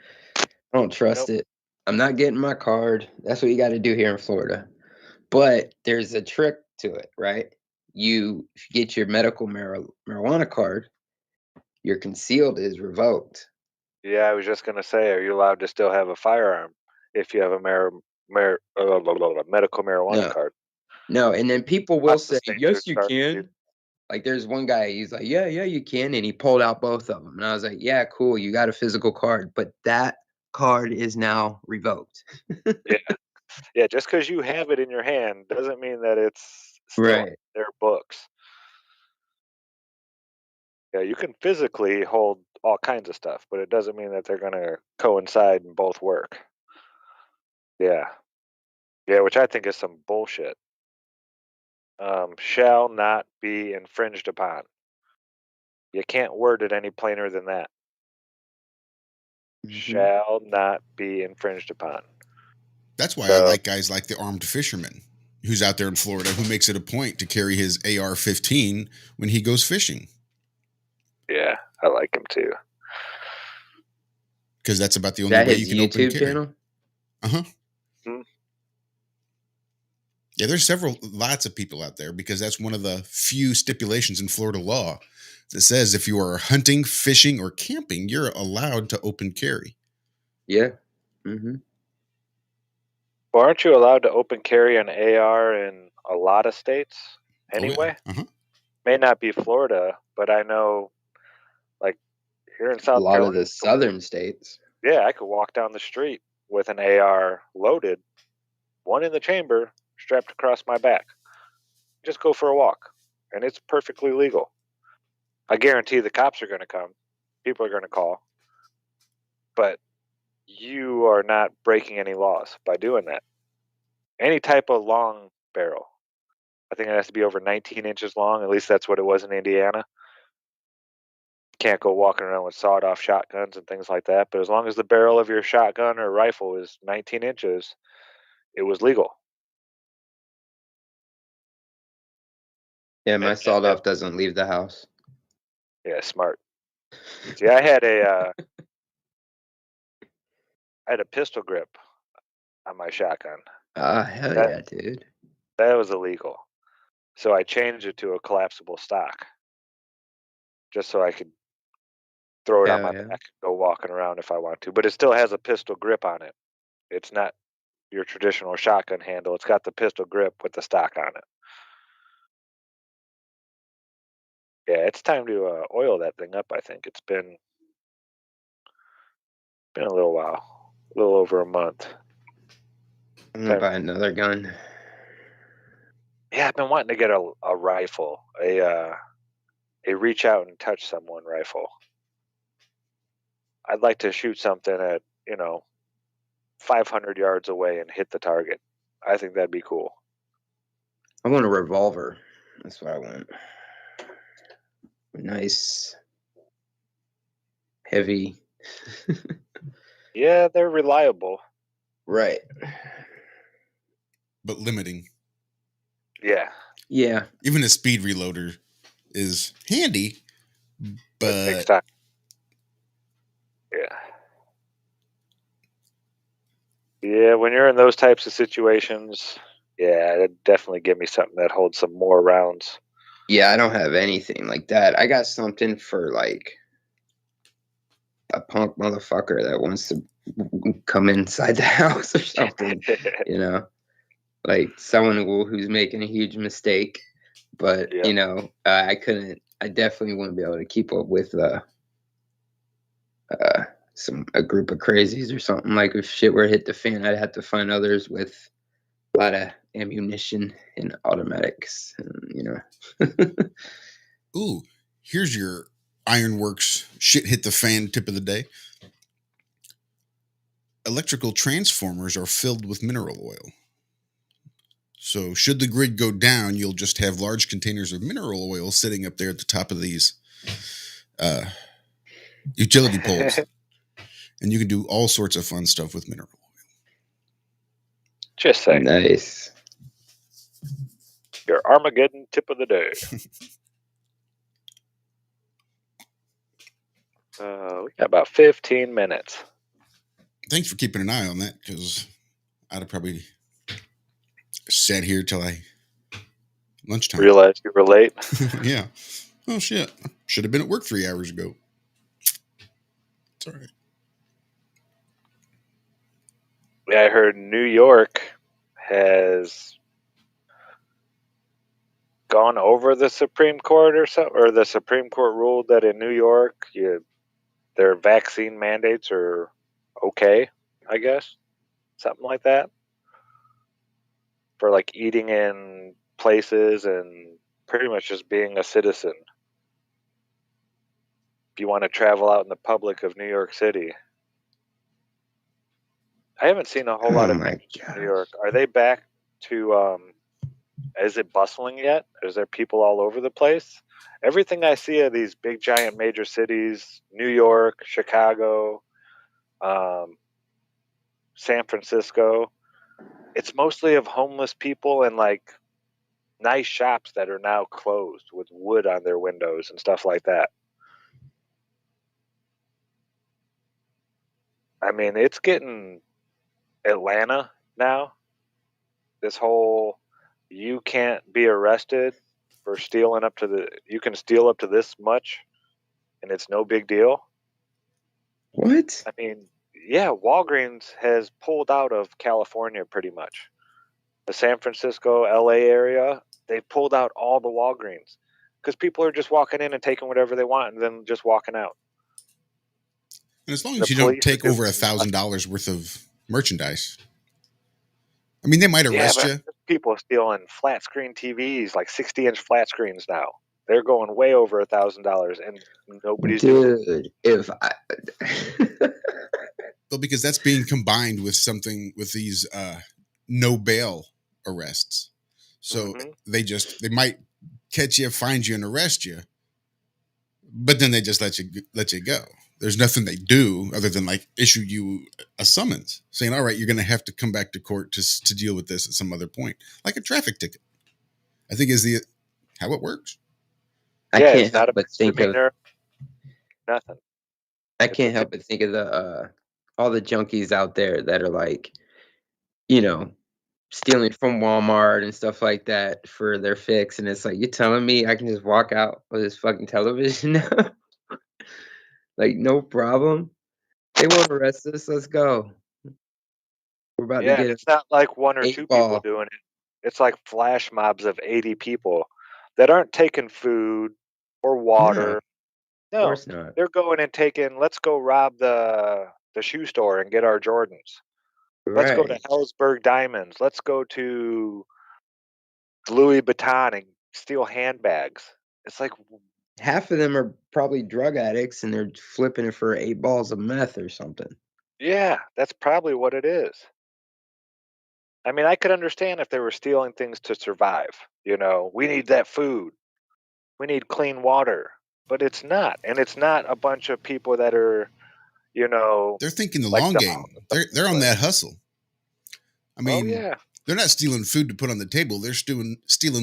don't trust it. I'm not getting my card. That's what you got to do here in Florida. But there's a trick to it, right? If you get your medical marijuana card, your concealed is revoked. Yeah, I was just going to say, are you allowed to still have a firearm if you have a medical marijuana card? No, and then people will say, yes, you can. Like, there's one guy, he's like, yeah, you can. And he pulled out both of them. And I was like, yeah, cool. You got a physical card. But that card is now revoked. Yeah, just because you have it in your hand doesn't mean that it's still in their books. Yeah, you can physically hold all kinds of stuff, but it doesn't mean that they're going to coincide and both work. Yeah, which I think is some bullshit. Shall not be infringed upon. You can't word it any plainer than that. Shall not be infringed upon. That's why I like guys like the armed fisherman who's out there in Florida who makes it a point to carry his AR-15 when he goes fishing. Yeah, I like him too. Because that's about the only way you can open carry. Channel? Uh-huh. Yeah, there's lots of people out there because that's one of the few stipulations in Florida law that says if you are hunting, fishing, or camping, you're allowed to open carry. Yeah. Mm-hmm. Well, aren't you allowed to open carry an AR in a lot of states anyway? Oh, yeah. May not be Florida, but I know, like here in A South lot of Carolina, the southern states. yeah, I could walk down the street with an AR loaded, one in the chamber, strapped across my back. Just go for a walk, and it's perfectly legal. I guarantee the cops are going to come. People are going to call. But you are not breaking any laws by doing that. Any type of long barrel. I think it has to be over 19 inches long. At least that's what it was in Indiana. Can't go walking around with sawed-off shotguns and things like that. But as long as the barrel of your shotgun or rifle is 19 inches, it was legal. Yeah, my sawed off doesn't leave the house. Yeah, smart. See, I had a pistol grip on my shotgun. Ah, hell yeah, dude. That was illegal. So I changed it to a collapsible stock, just so I could throw it on my back and go walking around if I want to. But it still has a pistol grip on it. It's not your traditional shotgun handle. It's got the pistol grip with the stock on it. Yeah, it's time to oil that thing up. I think it's been a little while, a little over a month. I'm gonna buy another gun. Yeah, I've been wanting to get a rifle, a reach out and touch someone rifle. I'd like to shoot something at 500 yards away and hit the target. I think that'd be cool. I want a revolver. That's what I want. Nice, heavy. Yeah, they're reliable. Right. But limiting. Yeah. Yeah. Even a speed reloader is handy, but it takes time. Yeah. Yeah, when you're in those types of situations, yeah, it'd definitely give me something that holds some more rounds. Yeah, I don't have anything like that. I got something for like a punk motherfucker that wants to come inside the house or something, like someone who's making a huge mistake. But I definitely wouldn't be able to keep up with a group of crazies or something. Like if shit were to hit the fan, I'd have to find others with a lot of ammunition and automatics, Ooh, here's your Ironworx shit hit the fan tip of the day. Electrical transformers are filled with mineral oil. So should the grid go down, you'll just have large containers of mineral oil sitting up there at the top of these utility poles. And you can do all sorts of fun stuff with mineral oil. Just saying. Nice. Your Armageddon tip of the day. We got about 15 minutes. Thanks for keeping an eye on that, because I'd have probably sat here till lunchtime. Realized you were late? Yeah. Oh, shit. Should have been at work 3 hours ago. It's all right. Yeah, I heard New York has gone over the Supreme Court or the Supreme Court ruled that in New York, their vaccine mandates are okay, I guess. Something like that. For like eating in places and pretty much just being a citizen. If you want to travel out in the public of New York City. I haven't seen a whole lot of pictures of New York. Are they back to, is it bustling yet? Is there people all over the place? Everything I see of these big, giant major cities, New York, Chicago, San Francisco, it's mostly of homeless people and like nice shops that are now closed with wood on their windows and stuff like that. I mean, it's getting Atlanta now. This whole you can't be arrested for stealing you can steal up to this much and it's no big deal. What? I mean, yeah, Walgreens has pulled out of California pretty much. The San Francisco, LA area, they pulled out all the Walgreens because people are just walking in and taking whatever they want and then just walking out. And as long The as you don't police are take over doing nothing. $1,000 worth of merchandise, I mean, they might Yeah, arrest but you. people are stealing flat screen TVs, like 60-inch flat screens now. They're going way over $1,000, and nobody's doing it. Dude, if I Well, because that's being combined with something with these no bail arrests. So Hmm. they might catch you, find you, and arrest you, but then they just let you go. There's nothing they do other than like issue you a summons saying, "All right, you're going to have to come back to court to deal with this at some other point," like a traffic ticket. I think is the how it works. I Yeah, can't it's not help a but think of misdemeanor, nothing. I It's a can't help but think of the all the junkies out there that are like, you know, stealing from Walmart and stuff like that for their fix, and it's like you're telling me I can just walk out with this fucking television now, like no problem. They won't arrest us. Let's go. We're about to Yeah, and get an it's not like one or two eight people ball. doing it. It's like flash mobs of 80 people that aren't taking food or No, water. of No, course not. they're going and taking. Let's go rob the shoe store and get our Jordans. Let's go to Right. Ellsberg Diamonds. Let's go to Louis Vuitton and steal handbags. It's like, Half of them are probably drug addicts, and they're flipping it for 8 balls of meth or something. yeah, that's probably what it is. I mean, I could understand if they were stealing things to survive. We need that food. We need clean water. But it's not. And it's not a bunch of people that are, you know, They're thinking the like long the game. They're on but that hustle. I oh mean, yeah. they're not stealing food to put on the table. They're stealing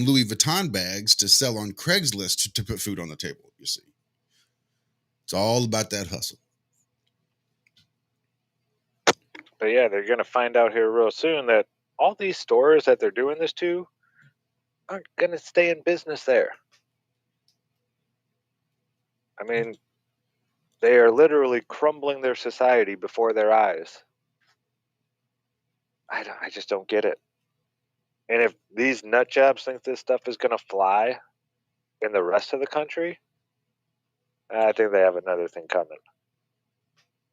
Louis Vuitton bags to sell on Craigslist to put food on the table. You see, it's all about that hustle. But yeah, they're gonna find out here real soon that all these stores that they're doing this to aren't gonna stay in business there. I mean, they are literally crumbling their society before their eyes. I just don't get it. And if these nut jobs think this stuff is gonna fly in the rest of the country, I think they have another thing coming.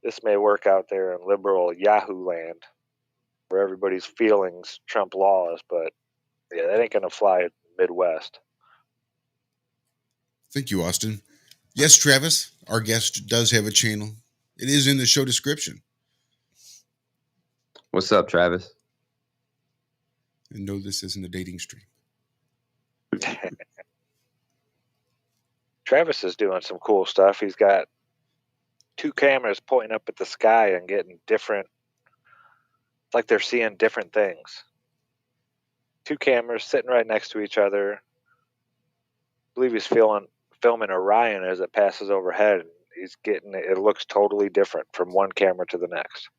This may work out there in liberal Yahoo land where everybody's feelings trump laws, but yeah, that ain't gonna fly in the Midwest. Thank you, Austin. Yes, Travis, our guest does have a channel. It is in the show description. What's up, Travis? And no, this isn't a dating stream. Travis is doing some cool stuff. He's got 2 cameras pointing up at the sky and getting different. It's like they're seeing different things. 2 cameras sitting right next to each other. I believe he's filming Orion as it passes overhead. He's getting it looks totally different from one camera to the next.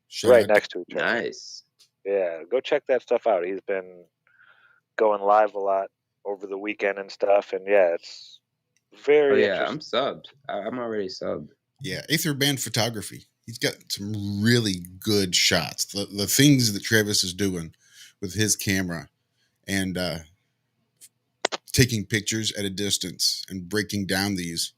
Shout Right out next to each other. Nice. Yeah, go check that stuff out. He's been going live a lot over the weekend and stuff, and yeah, it's very Oh yeah, I'm interesting. subbed. I'm already subbed. Yeah, Aether Band Photography. He's got some really good shots. The things that Travis is doing with his camera and taking pictures at a distance and breaking down these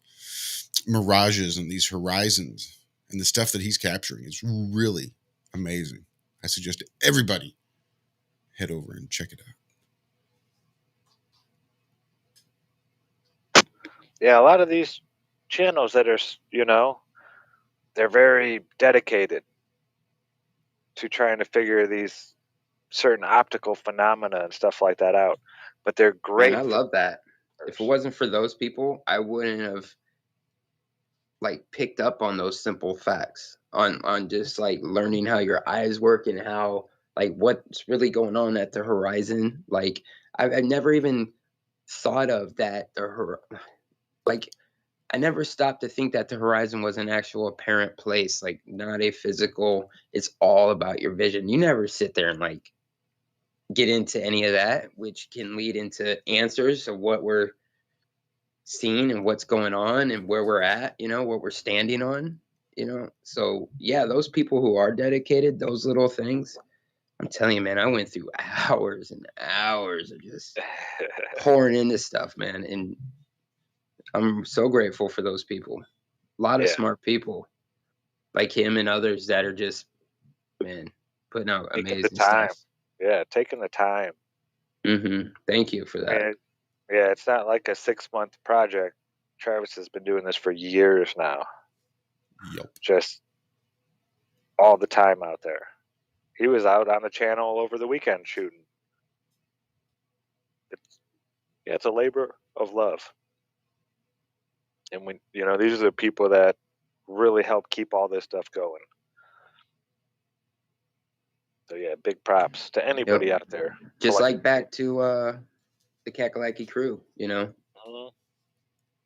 mirages and these horizons and the stuff that he's capturing is really amazing. I suggest everybody head over and check it out. Yeah, a lot of these channels that are, they're very dedicated to trying to figure these certain optical phenomena and stuff like that out. But they're Man, great. I love that. If it wasn't for those people, I wouldn't have picked up on those simple facts on just learning how your eyes work and how what's really going on at the horizon. I've never even thought of that I never stopped to think that the horizon was an actual apparent place, not a physical. It's all about your vision. You never sit there and get into any of that, which can lead into answers of what we're seeing and what's going on and where we're at, what we're standing on, So yeah, those people who are dedicated, those little things, I'm telling you, man, I went through hours and hours of just pouring into stuff, man. And I'm so grateful for those people. A lot of smart people like him and others that are just, man, putting out taking amazing the time. stuff. Yeah, taking the time. Thank you for that. And yeah, it's not like a 6-month project. Travis has been doing this for years now. Yep. Just all the time out there. He was out on the channel over the weekend shooting. It's a labor of love. And when these are the people that really help keep all this stuff going. So yeah, big props to anybody out there. Just like back to the Kakalaki crew, Mhm.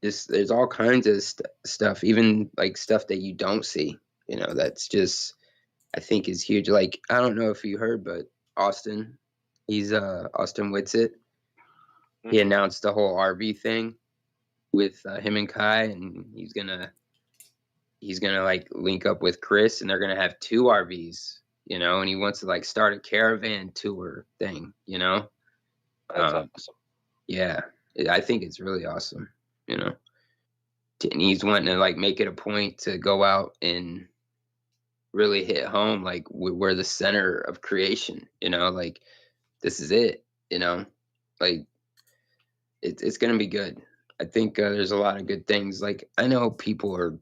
There's all kinds of stuff, even like stuff that you don't see, that's just, I think is huge. Like, I don't know if you heard, but Austin Whitsitt, he announced the whole RV thing with him and Kai, and he's gonna like link up with Chris, and they're gonna have 2 RVs, and he wants to like start a caravan tour thing, That's awesome. Yeah, I think it's really awesome, and he's wanting to like make it a point to go out and really hit home, like we're the center of creation, like this is it, like it's gonna be good. I think there's a lot of good things. Like, I know people are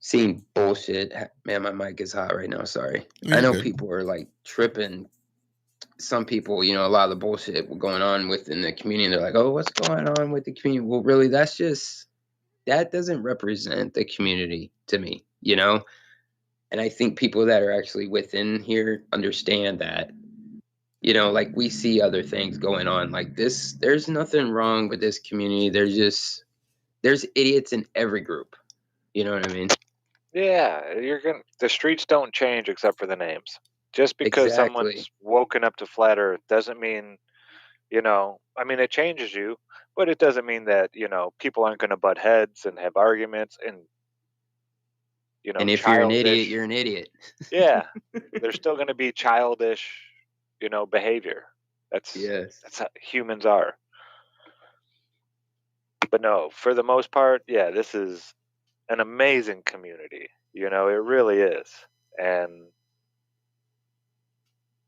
seeing bullshit. Man, my mic is hot right now. Sorry. I know people are like tripping. Some people, a lot of the bullshit going on within the community. They're like, "Oh, what's going on with the community?" Well, really, that doesn't represent the community to me, And I think people that are actually within here understand that, like we see other things going on like this. There's nothing wrong with this community. There's idiots in every group. You know what I mean? Yeah, the streets don't change except for the names. Just because someone's woken up to flat Earth doesn't mean, I mean, it changes you, but it doesn't mean that, people aren't going to butt heads and have arguments and, and if you're an idiot, you're an idiot. Yeah, there's still going to be childish, behavior. That's how humans are. But no, for the most part, yeah, this is an amazing community. It really is. And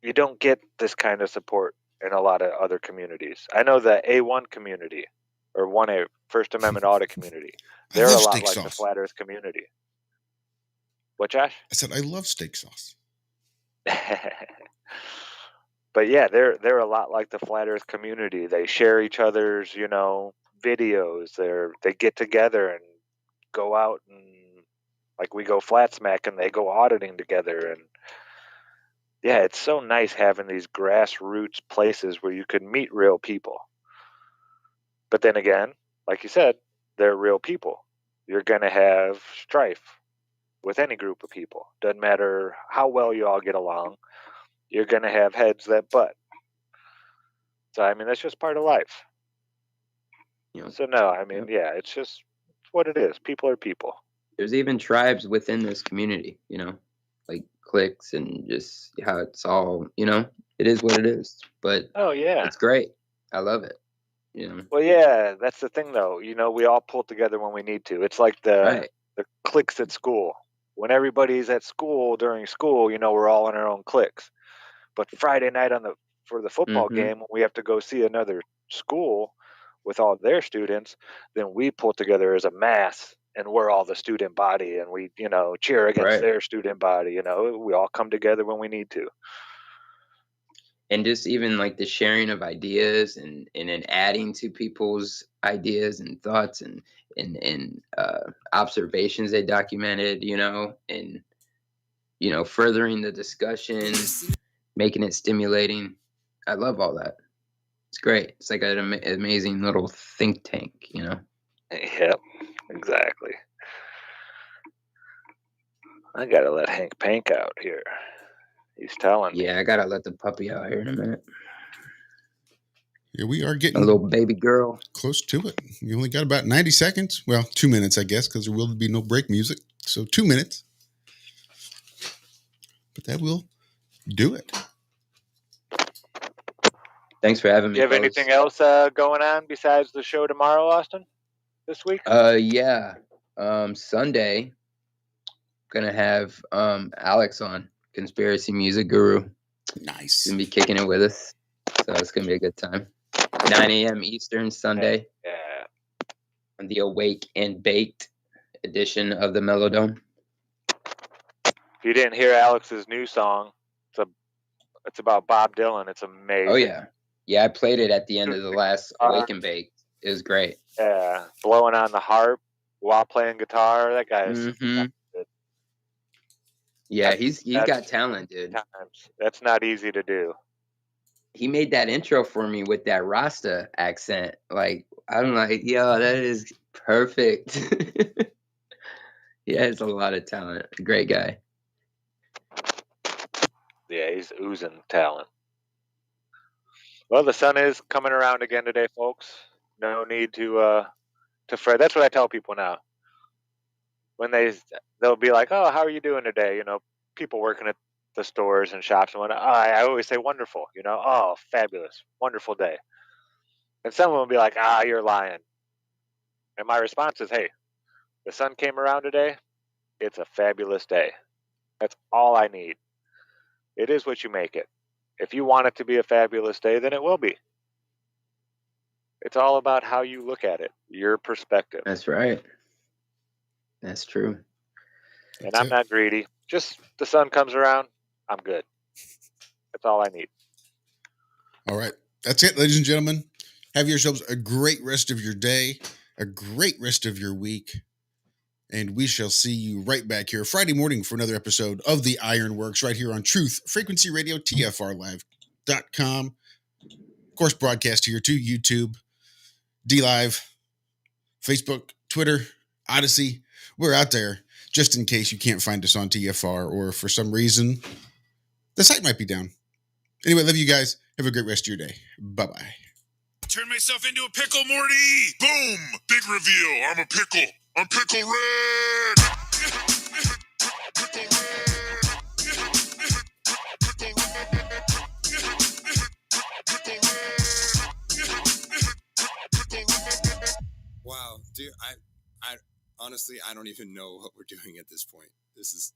you don't get this kind of support in a lot of other communities. I know the A1 community or 1A, First Amendment audit community. They're a lot like the Flat Earth community. What, Josh? I said I love steak sauce. But yeah, they're a lot like the Flat Earth community. They share each other's, videos. They get together and go out and like we go flat smack and they go auditing together. And yeah, it's so nice having these grassroots places where you can meet real people. But then again, like you said, they're real people. You're going to have strife with any group of people. Doesn't matter how well you all get along. You're going to have heads that butt. So, I mean, that's just part of life. So, no, I mean, yeah, it's just what it is. People are people. There's even tribes within this community, like cliques and just how it's all, it is what it is. But oh, yeah, it's great. I love it. Well, yeah, that's the thing, though. We all pull together when we need to. It's like the cliques at school. When everybody's at school during school, we're all in our own cliques. But Friday night for the football game, when we have to go see another school with all their students, then we pull together as a mass, and we're all the student body, and we, cheer against their student body. We all come together when we need to. And just even like the sharing of ideas and then adding to people's ideas and thoughts and observations they documented, and furthering the discussion, making it stimulating. I love all that. It's great. It's like an amazing little think tank, Yep, exactly. I gotta let Hank Pank out here. He's telling me. Yeah, I gotta let the puppy out here in a minute. Here we are getting A little baby girl. close to it. We only got about 90 seconds. Well, 2 minutes, I guess, because there will be no break music. So 2 minutes. But that will do it. Thanks for having me. Do you have folks. anything else going on besides the show tomorrow, Austin? This week? Yeah. Sunday, gonna have Alex on, Conspiracy Music Guru. Nice. He's gonna be kicking it with us. So it's gonna be a good time. 9 a.m. Eastern Sunday. Yeah. On the Awake and Baked edition of the Melodome. If you didn't hear Alex's new song, it's about Bob Dylan. It's amazing. Oh yeah. Yeah, I played it at the end of the last Awake and Baked. It was great. Yeah. Blowing on the harp while playing guitar. That guy is good. Yeah, he's got talent, dude. That's not easy to do. He made that intro for me with that Rasta accent. Like, I'm like, yo, that is perfect. He has a lot of talent. Great guy. Yeah, he's oozing talent. Well, the sun is coming around again today, folks. No need to fret. That's what I tell people now. When they'll be like, "Oh, how are you doing today?" You know, people working at the stores and shops and whatnot. I always say, "Wonderful." You know, "Oh, fabulous, wonderful day." And someone will be like, "Ah, you're lying." And my response is, "Hey, the sun came around today. It's a fabulous day. That's all I need. It is what you make it. If you want it to be a fabulous day, then it will be. It's all about how you look at it, your perspective." That's right. That's true. And I'm not greedy. Just the sun comes around, I'm good. That's all I need. All right. That's it, ladies and gentlemen. Have yourselves a great rest of your day, a great rest of your week. And we shall see you right back here Friday morning for another episode of the Ironworks right here on Truth Frequency Radio, TFRlive.com. Of course, broadcast here to YouTube, DLive, Facebook, Twitter, Odyssey. We're out there just in case you can't find us on TFR or for some reason the site might be down. Anyway, love you guys. Have a great rest of your day. Bye-bye. Turn myself into a pickle, Morty! Boom! Big reveal. I'm a pickle. I'm Pickle Rick! Pickle Rick! Wow, dude, I honestly, I don't even know what we're doing at this point. This is